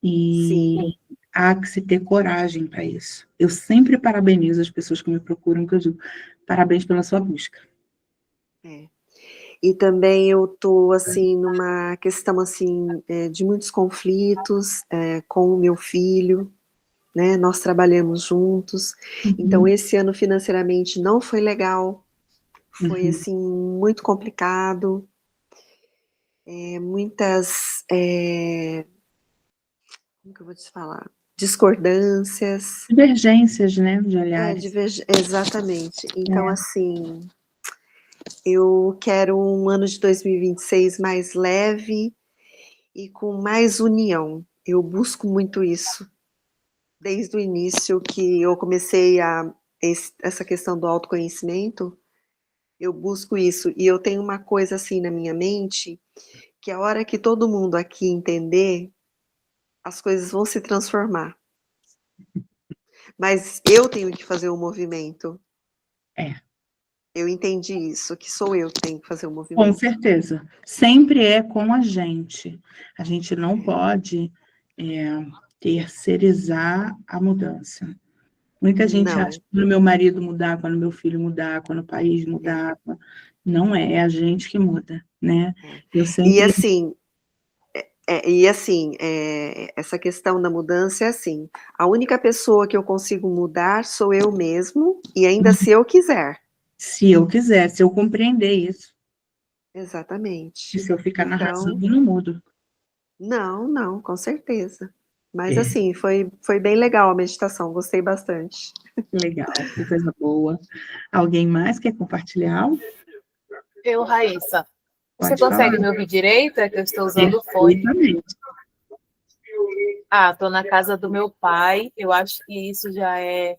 e Sim. há que se ter coragem para isso. Eu sempre parabenizo as pessoas que me procuram, que eu digo, parabéns pela sua busca. E também eu tô, assim, numa questão, assim, de muitos conflitos com o meu filho, né? Nós trabalhamos juntos, então esse ano financeiramente não foi legal, foi, assim, muito complicado, muitas, como que eu vou te falar? Discordâncias. Divergências, né, de olhares. Exatamente. Então, assim, eu quero um ano de 2026 mais leve e com mais união. Eu busco muito isso. Desde o início que eu comecei essa questão do autoconhecimento, eu busco isso. E eu tenho uma coisa assim na minha mente, que a hora que todo mundo aqui entender, as coisas vão se transformar. Mas eu tenho que fazer o movimento. Eu entendi isso, que sou eu que tenho que fazer o movimento. Com certeza. Sempre é com a gente. A gente não pode terceirizar a mudança. Muita gente Não. acha que quando meu marido mudar, quando meu filho mudar, quando o país mudar, não é a gente que muda, né? Eu sempre... E assim, essa questão da mudança é assim, a única pessoa que eu consigo mudar sou eu mesmo, e ainda se eu quiser. Se eu quiser, se eu compreender isso. Exatamente. E se eu ficar na razão, eu não mudo. Não, com certeza. Mas assim, foi bem legal a meditação, gostei bastante. Legal, que coisa boa. Alguém mais quer compartilhar algo? Eu, Raíssa. Você Pode consegue falar. me ouvir direito? É que eu estou usando o fone. Perfeitamente. Estou na casa do meu pai. Eu acho que isso já é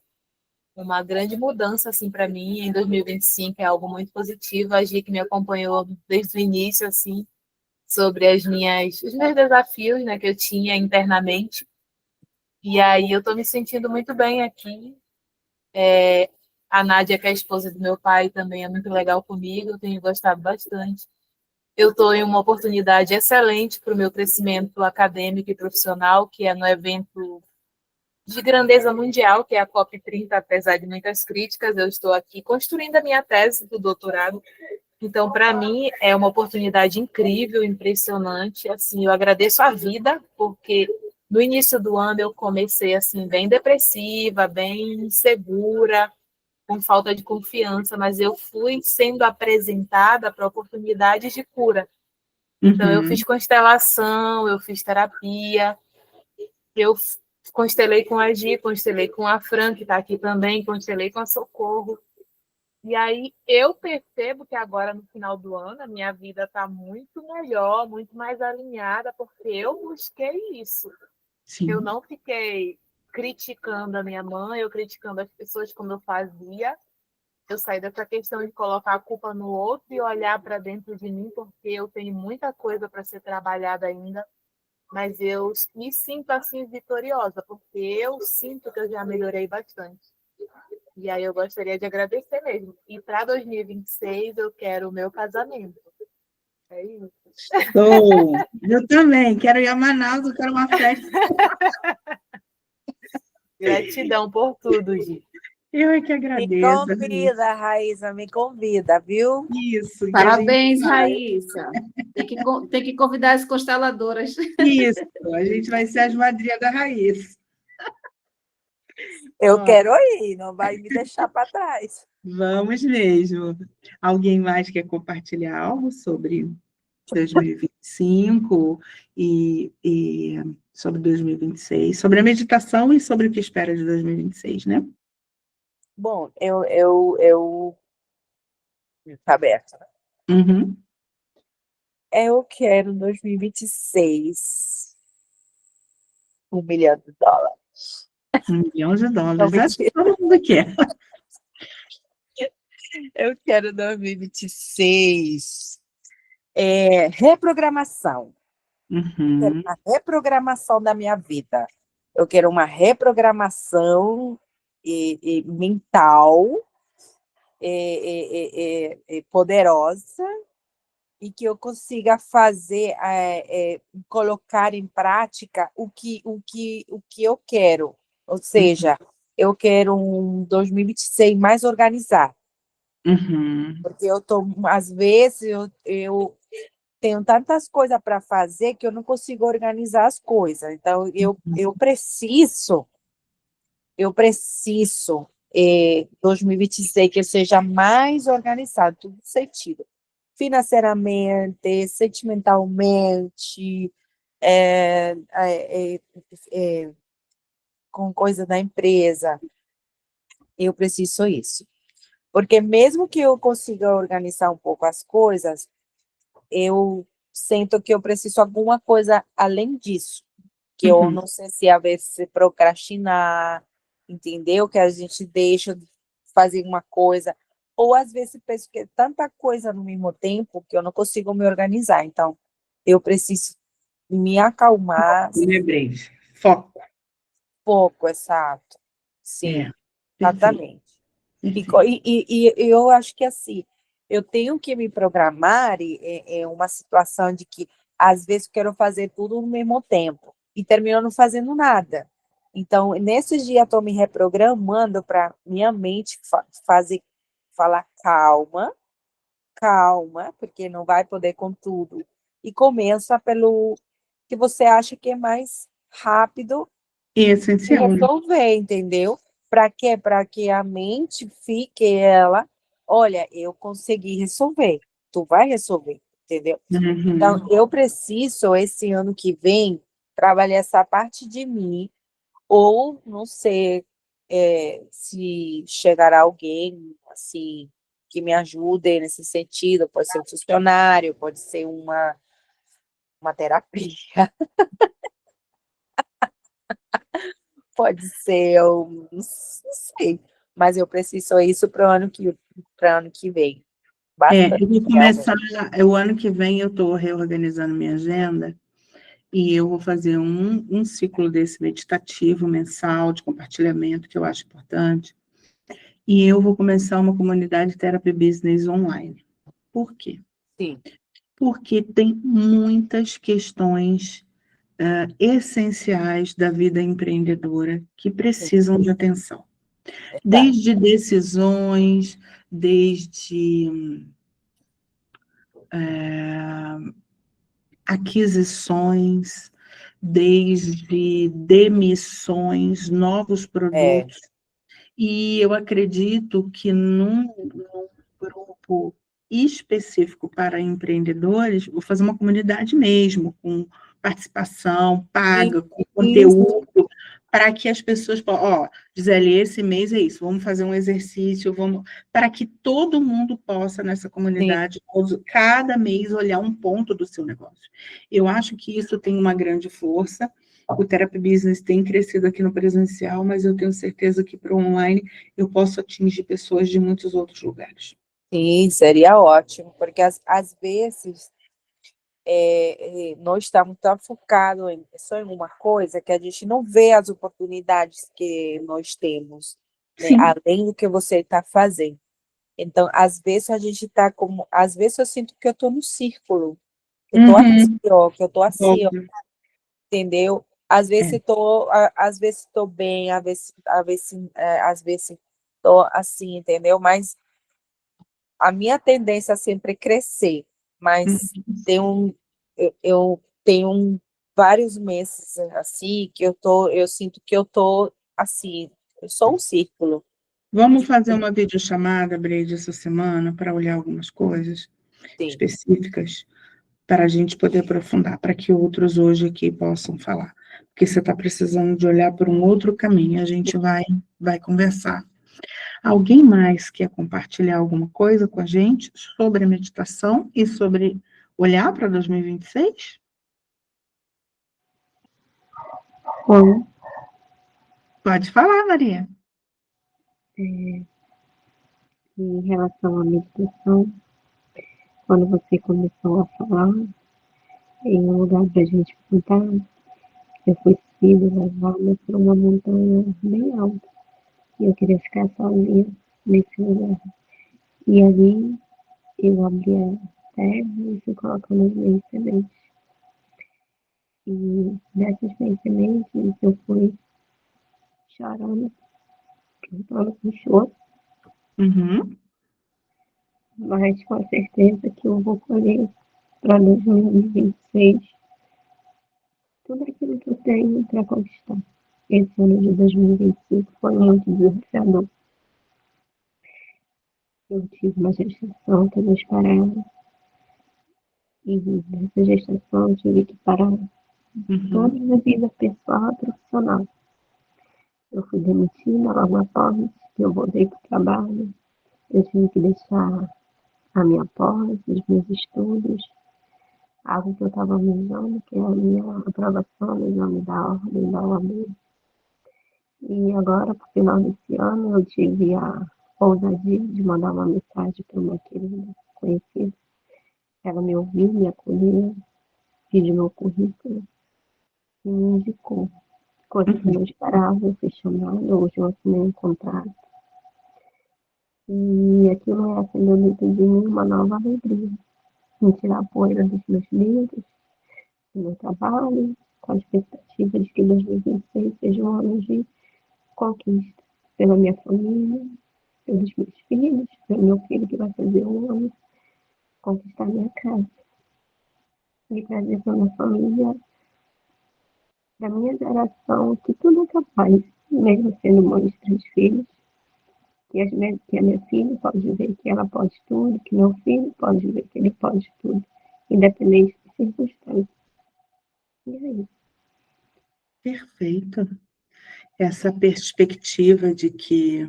uma grande mudança assim para mim em 2025, é algo muito positivo. A Gi que me acompanhou desde o início assim sobre os meus desafios, né, que eu tinha internamente. E aí eu estou me sentindo muito bem aqui. A Nádia, que é a esposa do meu pai, também é muito legal comigo, eu tenho gostado bastante. Eu estou em uma oportunidade excelente para o meu crescimento acadêmico e profissional, que é no evento de grandeza mundial, que é a COP30, apesar de muitas críticas, eu estou aqui construindo a minha tese do doutorado. Então, para mim, é uma oportunidade incrível, impressionante. Assim, eu agradeço a vida, porque No início do ano eu comecei assim bem depressiva, bem insegura, com falta de confiança, mas eu fui sendo apresentada para oportunidades de cura. Então eu fiz Uhum. constelação, eu fiz terapia, eu constelei com a Gi, constelei com a Fran, que está aqui também, constelei com a Socorro. E aí eu percebo que agora, no final do ano, a minha vida está muito melhor, muito mais alinhada, porque eu busquei isso. Eu Sim. não fiquei criticando a minha mãe, eu criticando as pessoas como eu fazia. Eu saí dessa questão de colocar a culpa no outro e olhar para dentro de mim, porque eu tenho muita coisa para ser trabalhada ainda, mas eu me sinto assim vitoriosa, porque eu sinto que eu já melhorei bastante. E aí eu gostaria de agradecer mesmo. E para 2026 eu quero o meu casamento. É isso. Eu também. Quero ir a Manaus, eu quero uma festa. Gratidão por tudo, Gi. Eu é que Me agradeço. convida, Raíssa, me convida, viu? Isso, que a gente Parabéns, vai. Raíssa. Tem que convidar as consteladoras. Isso, a gente vai ser as madrinhas da Raiz. Eu Ó, quero ir, não vai me deixar para trás. vamos mesmo. Alguém mais quer compartilhar algo sobre 2025 e sobre 2026, sobre a meditação e sobre o que espera de 2026, né? Bom, tá aberto. Uhum. Eu quero 2026 $1 milhão. $1 milhão. Não, Acho que mentira. todo mundo quer. Eu quero 2026 reprogramação. Quero Uhum. uma reprogramação da minha vida. Eu quero uma reprogramação mental poderosa e que eu consiga fazer, colocar em prática o que eu quero. Ou seja, eu quero um 2026 mais organizado. Uhum. Porque às vezes, eu tenho tantas coisas para fazer que eu não consigo organizar as coisas. Então, eu preciso 2026 que eu seja mais organizado, tudo sentido. Financeiramente, sentimentalmente, com coisa da empresa. Eu preciso isso. Porque mesmo que eu consiga organizar um pouco as coisas, eu sinto que eu preciso de alguma coisa além disso. Que eu Uhum. não sei se às vezes procrastinar, entendeu? Que a gente deixa de fazer uma coisa. Ou às vezes penso que é tanta coisa no mesmo tempo que eu não consigo me organizar. Então, eu preciso me acalmar um Lembrei. Foco. pouco, exato. É, Sim, perfeito. exatamente. Perfeito. E eu acho que assim, eu tenho que me programar uma situação de que às vezes eu quero fazer tudo no mesmo tempo e termino não fazendo nada. Então, nesses dias eu estou me reprogramando para minha mente falar calma, porque não vai poder com tudo. E começa pelo que você acha que é mais rápido E de essencial, né? resolver, entendeu? Para quê? Para que a mente fique olha, eu consegui resolver, tu vai resolver, entendeu? Então, Uhum. eu preciso, esse ano que vem, trabalhar essa parte de mim, ou, não sei, se chegará alguém, assim, que me ajude nesse sentido, pode ser um funcionário, pode ser uma terapia, pode ser, não sei, mas eu preciso isso para o ano que vem, Eu bastante, vou realmente. começar, o ano que vem eu estou reorganizando minha agenda e eu vou fazer um ciclo desse meditativo mensal de compartilhamento, que eu acho importante, e eu vou começar uma comunidade Therapy Business online. Por quê? Sim, Porque tem muitas questões essenciais da vida empreendedora que sim, precisam de atenção. verdade. Desde decisões, desde aquisições, desde demissões, novos É, produtos, e eu acredito que num grupo específico para empreendedores, vou fazer uma comunidade mesmo, com participação paga, com isso, conteúdo, para que as pessoas possam, ó, Gisele, esse mês é isso, vamos fazer um exercício, vamos, para que todo mundo possa, nessa sim. comunidade, cada mês olhar um ponto do seu negócio. Eu acho que isso tem uma grande força. O Therapy Business tem crescido aqui no presencial, mas eu tenho certeza que para o online eu posso atingir pessoas de muitos outros lugares. Sim, seria ótimo, porque às vezes nós estamos tão focados só em uma coisa que a gente não vê as oportunidades que nós temos, né, Sim. além do que você está fazendo. Então, às vezes a gente está como, às vezes eu sinto que eu estou no círculo, que eu estou assim, ó, que eu estou assim, ó, entendeu? Às vezes às vezes estou bem, às vezes estou assim, entendeu? Mas a minha tendência é sempre crescer, mas eu tenho vários meses assim que eu sinto que eu tô assim, eu sou um círculo. Vamos fazer uma videochamada, Breide, essa semana, para olhar algumas coisas Sim, específicas, para a gente poder aprofundar, para que outros hoje aqui possam falar. Porque você está precisando de olhar por um outro caminho, a gente vai conversar. Alguém mais quer compartilhar alguma coisa com a gente sobre a meditação e sobre olhar para 2026? Bom, Pode falar, Maria. em relação à meditação, quando você começou a falar, em um lugar para a gente sentar, eu fui sido levada para uma montanha bem alta. E eu queria ficar sozinha nesse lugar. E ali eu abri a terra e fui colocando as minhas sementes. E dessas minhas sementes eu fui chorando, cantando com choro, Uhum. mas com a certeza que eu vou colher para 2026 tudo aquilo que eu tenho para conquistar. Esse ano de 2025 foi muito desafiador. Eu tive uma gestação que eu não esperava, e nessa gestação eu tive que parar toda a minha vida pessoal e profissional. Eu fui demitida logo após que eu voltei para o trabalho. Eu tive que deixar a minha pós, os meus estudos, algo que eu estava almejando, que é a minha aprovação no exame da ordem da OAB. E agora, para o final desse ano, eu tive a ousadia de mandar uma mensagem para uma querida conhecida. Ela me ouviu, me acolheu, pediu meu currículo e me indicou. Coisa que eu não esperava, eu fui chamada, hoje eu assinei um contrato. E aquilo acendeu dentro de mim uma nova alegria. Em tirar a poeira dos meus livros, do meu trabalho, com a expectativa de que 2026 seja um ano de conquista pela minha família, pelos meus filhos, pelo meu filho que vai fazer um ano, conquistar minha casa e trazer para minha família, da minha geração, que tudo é capaz, mesmo sendo mãe de 3 filhos, que a minha filha pode ver que ela pode tudo, que meu filho pode ver que ele pode tudo, independente das circunstâncias. E é isso. Perfeito. Essa perspectiva de que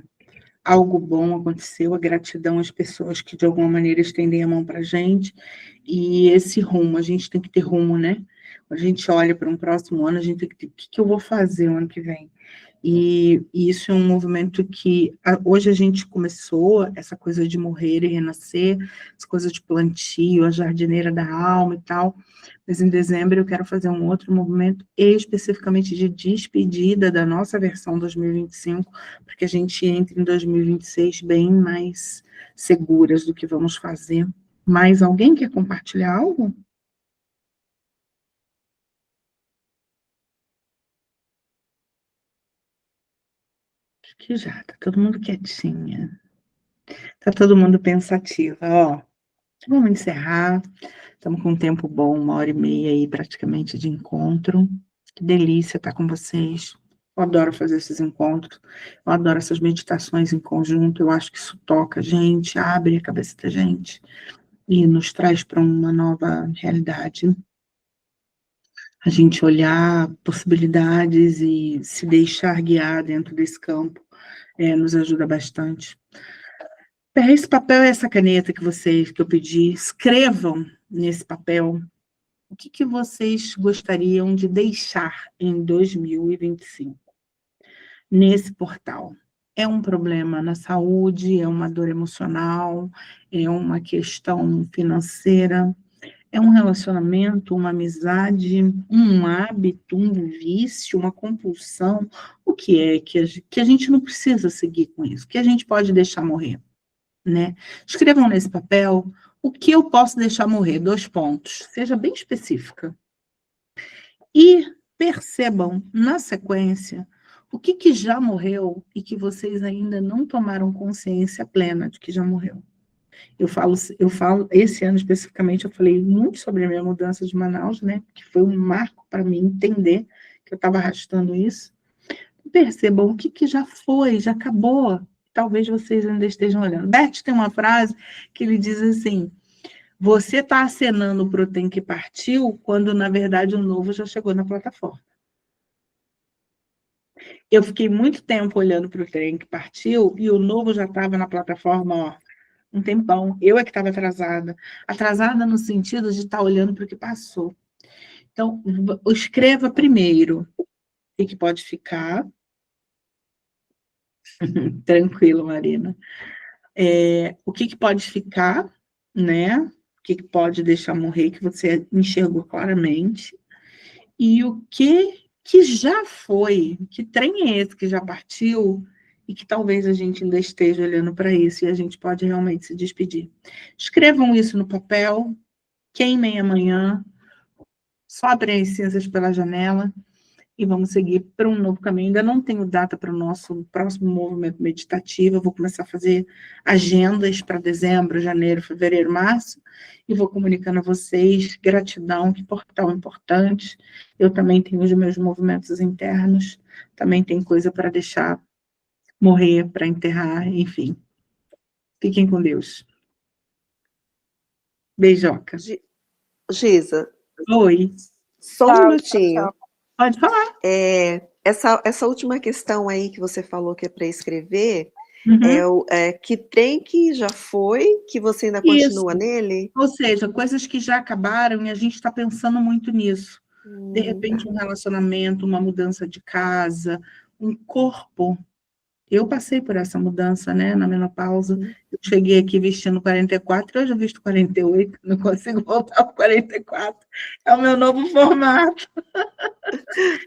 algo bom aconteceu, a gratidão às pessoas que de alguma maneira estendem a mão para a gente, e esse rumo, a gente tem que ter rumo, né? Quando a gente olha para um próximo ano, a gente tem que ter, o que eu vou fazer o ano que vem? E isso é um movimento que hoje a gente começou, essa coisa de morrer e renascer, essa coisa de plantio, a jardineira da alma e tal, mas em dezembro eu quero fazer um outro movimento especificamente de despedida da nossa versão 2025, para que a gente entre em 2026 bem mais seguras do que vamos fazer. Mais alguém quer compartilhar algo? Acho que já, tá todo mundo quietinha. Tá todo mundo pensativo. Ó, vamos encerrar. Estamos com um tempo bom, 1h30 aí praticamente de encontro. Que delícia estar com vocês. Eu adoro fazer esses encontros. Eu adoro essas meditações em conjunto. Eu acho que isso toca a gente, abre a cabeça da gente e nos traz para uma nova realidade. A gente olhar possibilidades e se deixar guiar dentro desse campo nos ajuda bastante. Pega esse papel e essa caneta que eu pedi, escrevam nesse papel o que vocês gostariam de deixar em 2025 nesse portal. É um problema na saúde, é uma dor emocional, é uma questão financeira, é um relacionamento, uma amizade, um hábito, um vício, uma compulsão. O que é que a gente não precisa seguir com isso? Que a gente pode deixar morrer, né? Escrevam nesse papel o que eu posso deixar morrer, 2 pontos. Seja bem específica. E percebam, na sequência, o que já morreu e que vocês ainda não tomaram consciência plena de que já morreu. Eu falo, esse ano especificamente, eu falei muito sobre a minha mudança de Manaus, né? Que foi um marco para mim entender que eu estava arrastando isso. Percebam o que já foi, já acabou. Talvez vocês ainda estejam olhando. Bert tem uma frase que ele diz assim: você está acenando para o trem que partiu, quando, na verdade, o novo já chegou na plataforma. Eu fiquei muito tempo olhando para o trem que partiu e o novo já estava na plataforma, ó, um tempão. Eu é que estava atrasada. Atrasada no sentido de estar olhando para o que passou. Então, escreva primeiro o que pode ficar. Tranquilo, Marina. O que pode ficar, né? O que pode deixar morrer, que você enxergou claramente. E o que já foi, que trem é esse que já partiu e que talvez a gente ainda esteja olhando para isso e a gente pode realmente se despedir. Escrevam isso no papel, queimem amanhã, soprem as cinzas pela janela e vamos seguir para um novo caminho. Ainda não tenho data para o nosso próximo movimento meditativo, eu vou começar a fazer agendas para dezembro, janeiro, fevereiro, março, e vou comunicando a vocês. Gratidão, que portal importante. Eu também tenho os meus movimentos internos, também tem coisa para deixar morrer, para enterrar, enfim. Fiquem com Deus. Beijoca. Giza. Oi. Só um minutinho. Tchau. Pode falar. Essa última questão aí que você falou que é para escrever, Uhum. que trem que já foi, que você ainda continua nele? Ou seja, coisas que já acabaram e a gente está pensando muito nisso. De repente, um relacionamento, uma mudança de casa, um corpo. Eu passei por essa mudança, né, na menopausa. Eu cheguei aqui vestindo 44, hoje eu visto 48, não consigo voltar para 44. É o meu novo formato.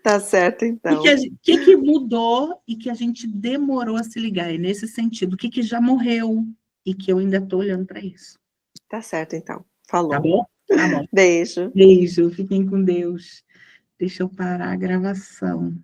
Tá certo, então. O que mudou e que a gente demorou a se ligar? É nesse sentido. O que já morreu e que eu ainda estou olhando para isso. Tá certo, então. Falou. Tá bom? Tá bom. Beijo. Beijo. Fiquem com Deus. Deixa eu parar a gravação.